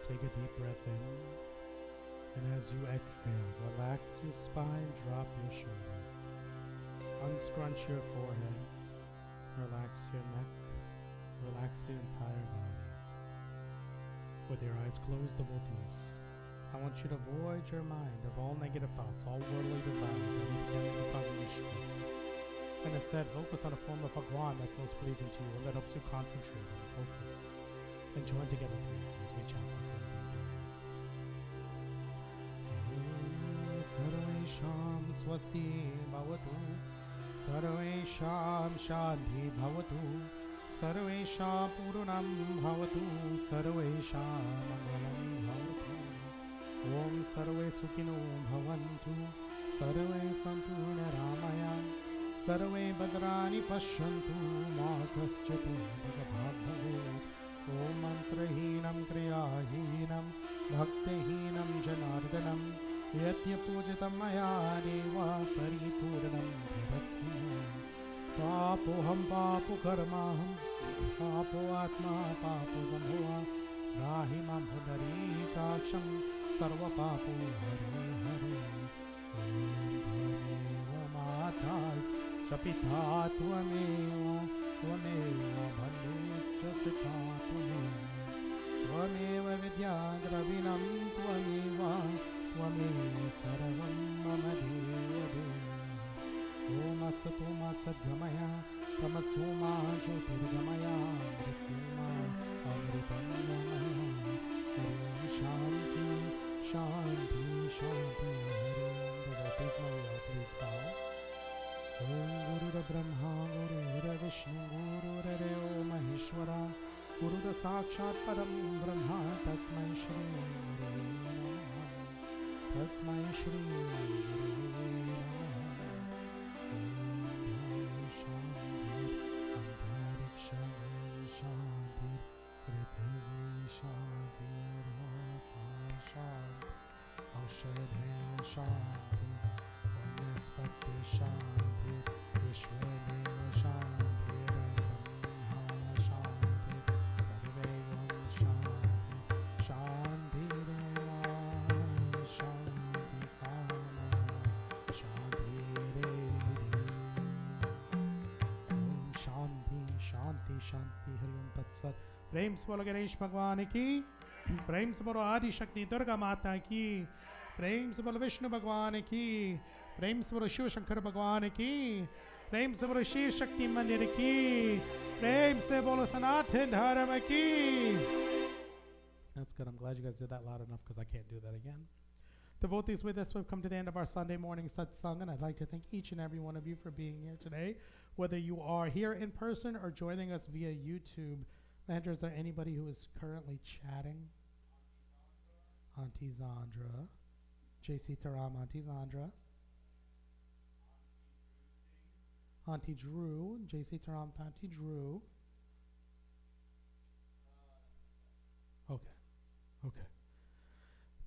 Speaker 1: Take a deep breath in, and as you exhale, relax your spine, drop your shoulders. Unscrunch your forehead, relax your neck, relax your entire body. With your eyes closed, devotees, I want you to void your mind of all negative thoughts, all worldly desires, anything that may be causing you stress. And instead, focus on a form of Bhagwan that's most pleasing to you and that helps you concentrate and focus. And join together with me as we chant our closing prayers. Sarvesham swasti bhavatu, Sarvesham shanti bhavatu, Sarvesham purnam bhavatu, Sarvesham mangalam bhavatu. Om sarve sukhino bhavantu, Sarve santu niramaya, Sarve bhadrani pashyantu, ma kaschit bhagabhat bhavet. Om mantrahinam kriyahinam, bhaktihinam janardanam, yatya pujitam maya deva paripurnam bhadasmi. Papoham papo karmaham, papo atma papo sambhava, rahimam bhudari kaksham, sarva papo hare hare. Om Dhameva matas, chapita tvameva, tvameva bandhuscha sita tvameva, tvameva vidya dravinam tvameva, tvameva sarvam mama deva deva. Om asatoma sadgamaya, tamasoma jyotirgamaya, mrityuma amritam gamaya. Om shanti, shanti, shanti. Devotees, may we all please bow. Om Guru Brahma, Guru Vishnu, Guru Deo Maheshwara, Guru Sakshat Param Brahma, Tasmai Shri Guru Namaha, Tasmai Shri Guru Namaha. प्रेम से बोलो गणेश भगवान की, प्रेम से बोलो आदि शक्ति दुर्गा माता की, प्रेम से बोलो विष्णु भगवान की, प्रेम से बोलो शिव शंकर भगवान की, प्रेम से बोलो शिव शक्ति मंदिर की, प्रेम से बोलो सनातन धर्म की. That's good. I'm glad you guys did that loud enough because I can't do that again. Devotees, with this, we've come to the end of our Sunday morning satsang, and I'd like to thank each and every one of you for being here today, whether you are here in person or joining us via YouTube. Andrew, is there anybody who is currently chatting? Auntie Zandra. Sita Ram, Auntie Zandra. Auntie Drew. Sita Ram, Auntie Drew. Okay.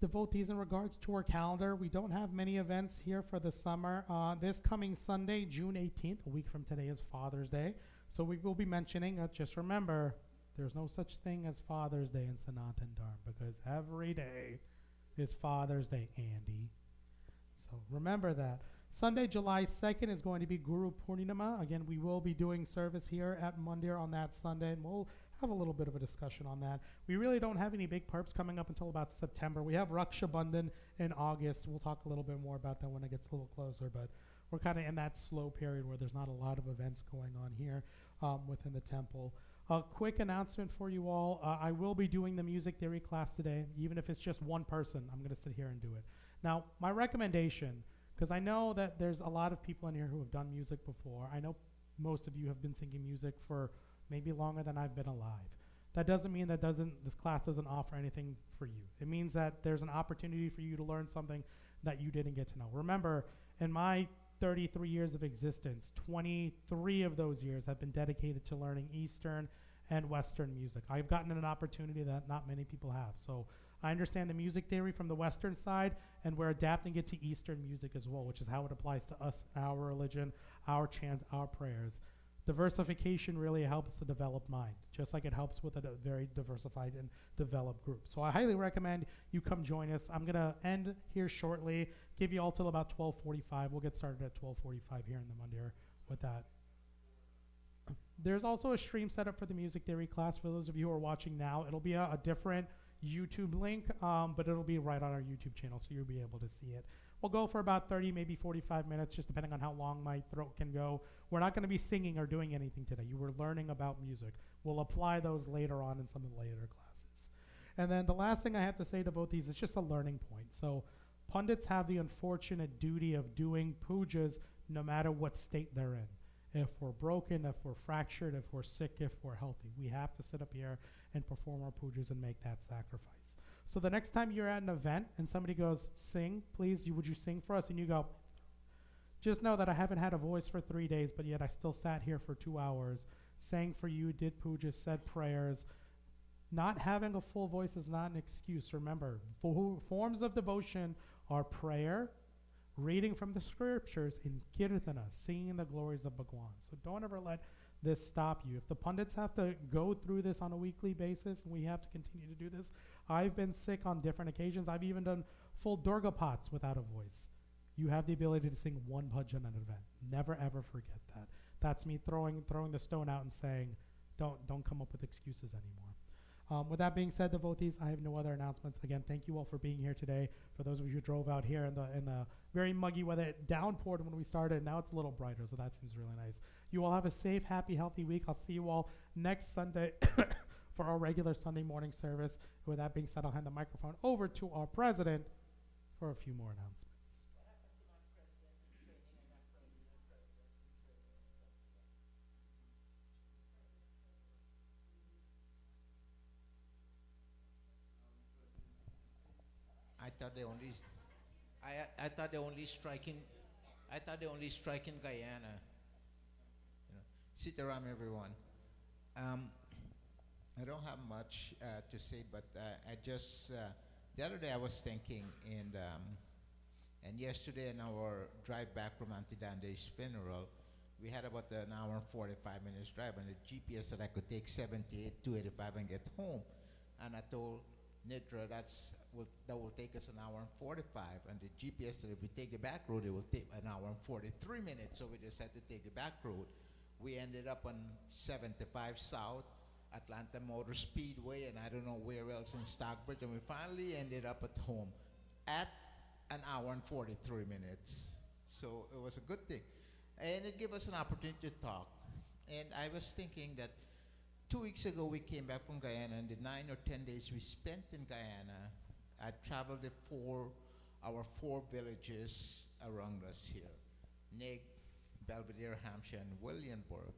Speaker 1: Devotees, in regards to our calendar, we don't have many events here for the summer. This coming Sunday, June 18th, a week from today, is Father's Day. So we will be mentioning, just remember, there's no such thing as Father's Day in Sanatana Dharma because every day is Father's Day, Andy. So remember that. Sunday, July 2nd is going to be Guru Purnima. Again, we will be doing service here at Mandir on that Sunday, and we'll have a little bit of a discussion on that. We really don't have any big perps coming up until about September. We have Raksha Bandhan in August. We'll talk a little bit more about that when it gets a little closer, but we're kind of in that slow period where there's not a lot of events going on here within the temple. A quick announcement for you all. I will be doing the music theory class today. Even if it's just one person, I'm going to sit here and do it. Now, my recommendation, because I know that there's a lot of people in here who have done music before. I know most of you have been singing music for maybe longer than I've been alive. That doesn't mean that this class doesn't offer anything for you. It means that there's an opportunity for you to learn something that you didn't get to know. Remember, in my 33 years of existence, 23 of those years have been dedicated to learning Eastern and Western music. I've gotten an opportunity that not many people have. So I understand the music theory from the Western side, and we're adapting it to Eastern music as well, which is how it applies to us, our religion, our chants, our prayers. Diversification really helps to develop mind, just like it helps with a very diversified and developed group. So I highly recommend you come join us. I'm gonna end here shortly. Give you all till about 12:45. We'll get started at 12:45 here in the Mandir with that. There's also a stream set up for the music theory class for those of you who are watching now. It'll be a different YouTube link, but it'll be right on our YouTube channel, so you'll be able to see it. We'll go for about 30, maybe 45 minutes, just depending on how long my throat can go. We're not going to be singing or doing anything today. You were learning about music. We'll apply those later on in some of the later classes. And then the last thing I have to say, devotees, is just a learning point. So pundits have the unfortunate duty of doing pujas no matter what state they're in. If we're broken, if we're fractured, if we're sick, if we're healthy, we have to sit up here and perform our pujas and make that sacrifice. So the next time you're at an event and somebody goes, sing, please, would you sing for us? And you go, just know that I haven't had a voice for 3 days, but yet I still sat here for 2 hours, sang for you, did pujas, said prayers. Not having a full voice is not an excuse. Remember, forms of devotion are prayer, reading from the scriptures, and kirtana, singing the glories of Bhagwan. So don't ever let this stop you. If the pundits have to go through this on a weekly basis, and we have to continue to do this, I've been sick on different occasions. I've even done full Durga pots without a voice. You have the ability to sing one bhajan at an event. Never ever forget that. That's me throwing the stone out and saying, don't come up with excuses anymore. With that being said, devotees, I have no other announcements. Again, thank you all for being here today. For those of you who drove out here in the very muggy weather, it downpoured when we started. Now it's a little brighter, so that seems really nice. You all have a safe, happy, healthy week. I'll see you all next Sunday for our regular Sunday morning service. With that being said, I'll hand the microphone over to our president for a few more announcements.
Speaker 5: I thought they only strike in Guyana. You know, Sita Ram, everyone. I don't have much to say, but I just the other day I was thinking, and yesterday in our drive back from Auntie Dande's funeral, we had about an hour and 45 minutes drive, and the GPS said I could take 78, 285 and get home, and I told Nidra that will take us an hour and 45, and the GPS said if we take the back road, it will take an hour and 43 minutes, so we decided to take the back road. We ended up on 75 South, Atlanta Motor Speedway, and I don't know where else in Stockbridge, and we finally ended up at home at an hour and 43 minutes. So it was a good thing. And it gave us an opportunity to talk. And I was thinking that 2 weeks ago we came back from Guyana, and the 9 or 10 days we spent in Guyana, I traveled our four villages around us here, Nig, Belvedere, Hampshire, and Williamsburg.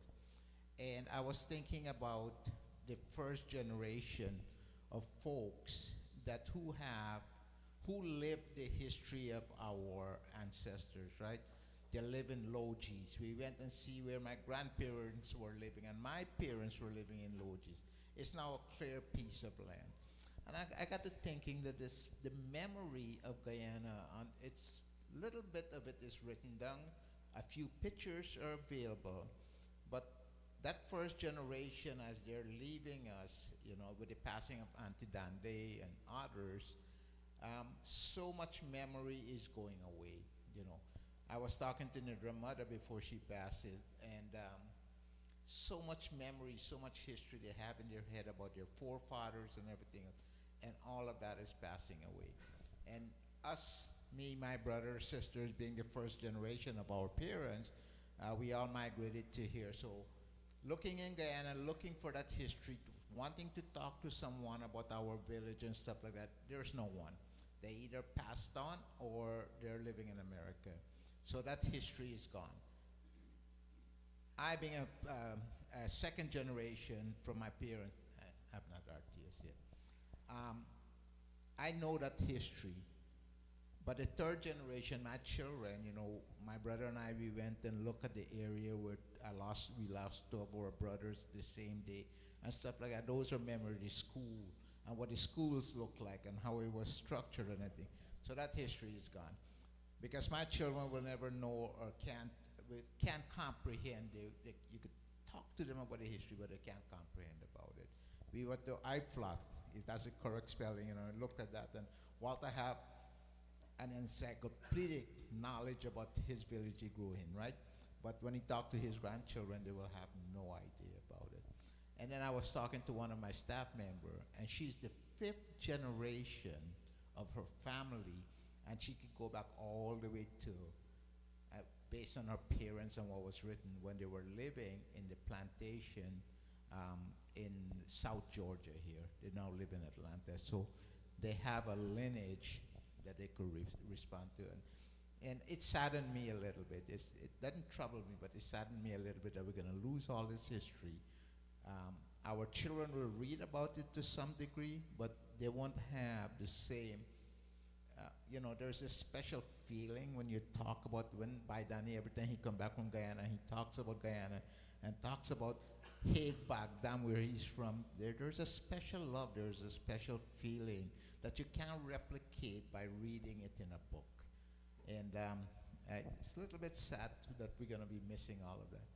Speaker 5: And I was thinking about the first generation of folks who lived the history of our ancestors, right? They live in lodges. We went and see where my grandparents were living, and my parents were living in lodges. It's now a clear piece of land. And I got to thinking that the memory of Guyana, it's little bit of it is written down. A few pictures are available, but that first generation, as they're leaving us, you know, with the passing of Auntie Dande and others, so much memory is going away, you know. I was talking to Nidra mother before she passes, and so much memory, so much history they have in their head about their forefathers and everything else, and all of that is passing away. And us, me, my brothers, sisters, being the first generation of our parents, we all migrated to here. So looking in Guyana, looking for that history, wanting to talk to someone about our village and stuff like that, there's no one. They either passed on or they're living in America. So that history is gone. I, being a second generation from my parents, I'm not RTS yet, I know that history. But the third generation, my children, you know, my brother and I, we went and looked at the area where we lost two of our brothers the same day and stuff like that. Those are memories of the school and what the schools look like and how it was structured and everything. So that history is gone. Because my children will never know or can't comprehend. You could talk to them about the history, but they can't comprehend about it. We were to IPFLOT, if that's the correct spelling, you know, and looked at that, and Walter have an encyclopedic knowledge about his village he grew in, right? But when he talked to his grandchildren, they will have no idea about it. And then I was talking to one of my staff members, and she's the 5th generation of her family, and she could go back all the way to, based on her parents and what was written, when they were living in the plantation in South Georgia here. They now live in Atlanta. So they have a lineage that they could respond to. And it saddened me a little bit. It doesn't trouble me, but it saddened me a little bit that we're going to lose all this history. Our children will read about it to some degree, but they won't have the same, you know, there's a special feeling when you talk about, when Baidani, every time he come back from Guyana, he talks about Guyana and talks about Hague Bagdam, where he's from. There's a special love, there's a special feeling that you can't replicate by reading it in a book. And it's a little bit sad that we're going to be missing all of that.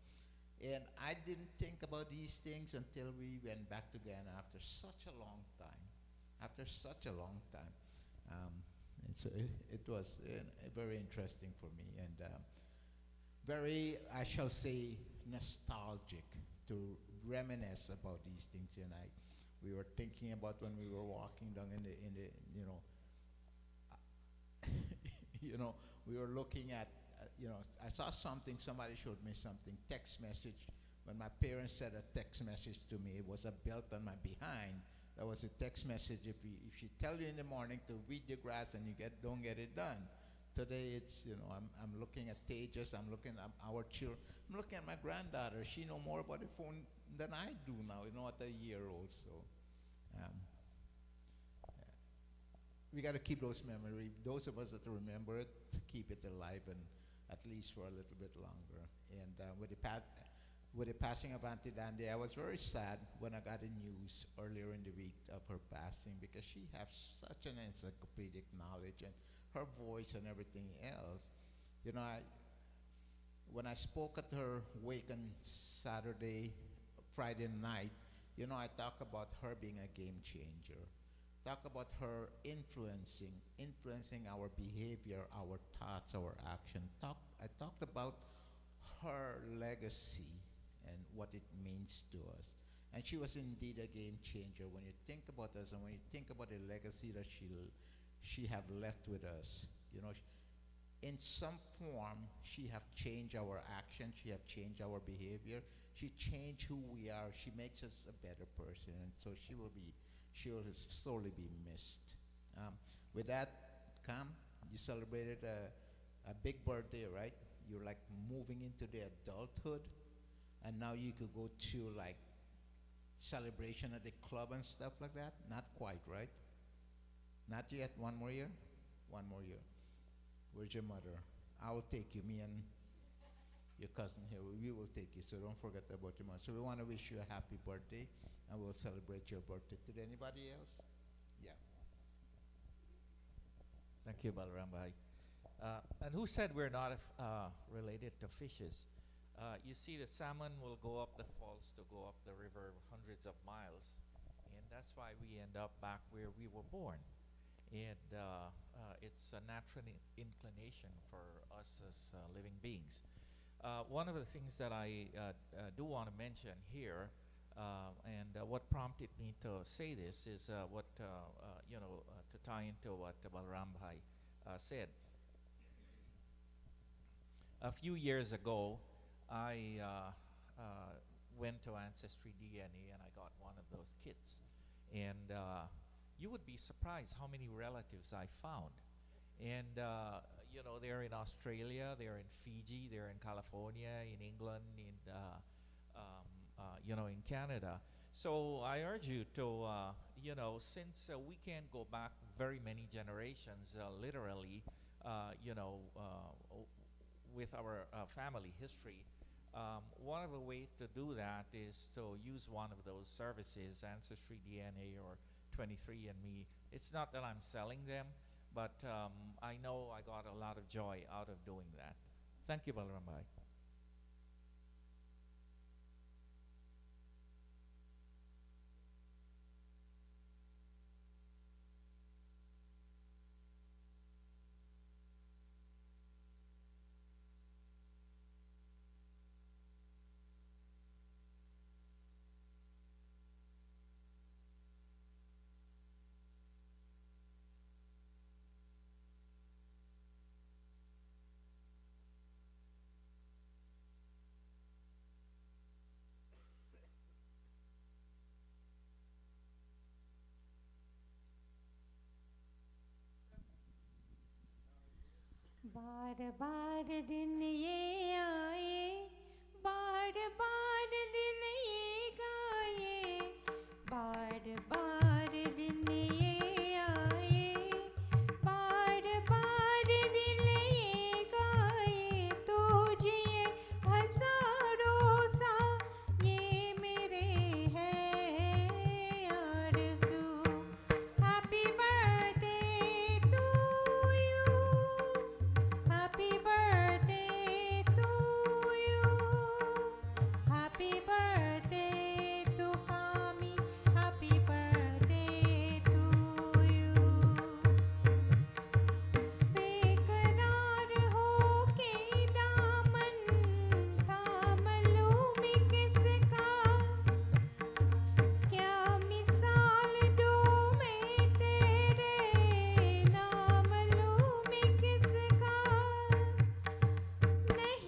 Speaker 5: And I didn't think about these things until we went back to Guyana after such a long time. After such a long time. And so it was very interesting for me, and very, I shall say, nostalgic to reminisce about these things. And we were thinking about when we were walking down in the you know, you know, we were looking at, you know, I saw something, somebody showed me something, text message. When my parents said a text message to me, it was a belt on my behind. That was a text message. If she tell you in the morning to weed the grass and you don't get it done. Today it's, you know, I'm looking at Tejas, I'm looking at our children, I'm looking at my granddaughter. She know more about the phone than I do now, you know, at a year old. So we got to keep those memories. Those of us that remember it, to keep it alive, and at least for a little bit longer. And with the passing of Auntie Dandy, I was very sad when I got the news earlier in the week of her passing, because she has such an encyclopedic knowledge, and her voice and everything else. You know, when I spoke at her wake on Friday night, you know, I talk about her being a game changer. Talk about her influencing our behavior, our thoughts, our action. I talked about her legacy and what it means to us. And she was indeed a game changer. When you think about us and when you think about the legacy that she have left with us, you know, in some form, she have changed our action, she have changed our behavior, she changed who we are, she makes us a better person, and so she will sorely be missed. With that, Cam, you celebrated a big birthday, right? You're like moving into the adulthood, and now you could go to like celebration at the club and stuff like that? Not quite, right? Not yet. One more year? One more year. Where's your mother? I will take you, me and your cousin here. We will take you, so don't forget about your mother. So we want to wish you a happy birthday, and we'll celebrate your birthday today. Anybody else? Yeah.
Speaker 6: Thank you, Balaram Bhai. And who said we're not related to fishes? You see, the salmon will go up the falls to go up the river hundreds of miles, and that's why we end up back where we were born. And it's a natural inclination for us as living beings. One of the things that I do want to mention here, and what prompted me to say this is what, you know, to tie into what Balaram Bhai said. A few years ago, I went to Ancestry DNA and I got one of those kits. And you would be surprised how many relatives I found. And, you know, they're in Australia, they're in Fiji, they're in California, in England, you know, in Canada. So I urge you to, you know, since we can't go back very many generations, literally, you know, with our family history, one of the ways to do that is to use one of those services, Ancestry DNA or 23andMe. It's not that I'm selling them, but I know I got a lot of joy out of doing that. Thank you, Balaram Bhai.
Speaker 3: बार बार दिन ये आए, बार बार दिन ये गाए, बार बार दिन ये आए, बार बार दिन ये गाए, तो जिए हजारों सा ये मेरे है आरज़ू। Happy birthday to you, happy birthday to you, happy birthday to Kami, happy birthday to you। बेकरार होके दामन थाम लूं मैं किसका, क्या मिसाल दूं मैं तेरे, नाम लूं मैं किसका। नहीं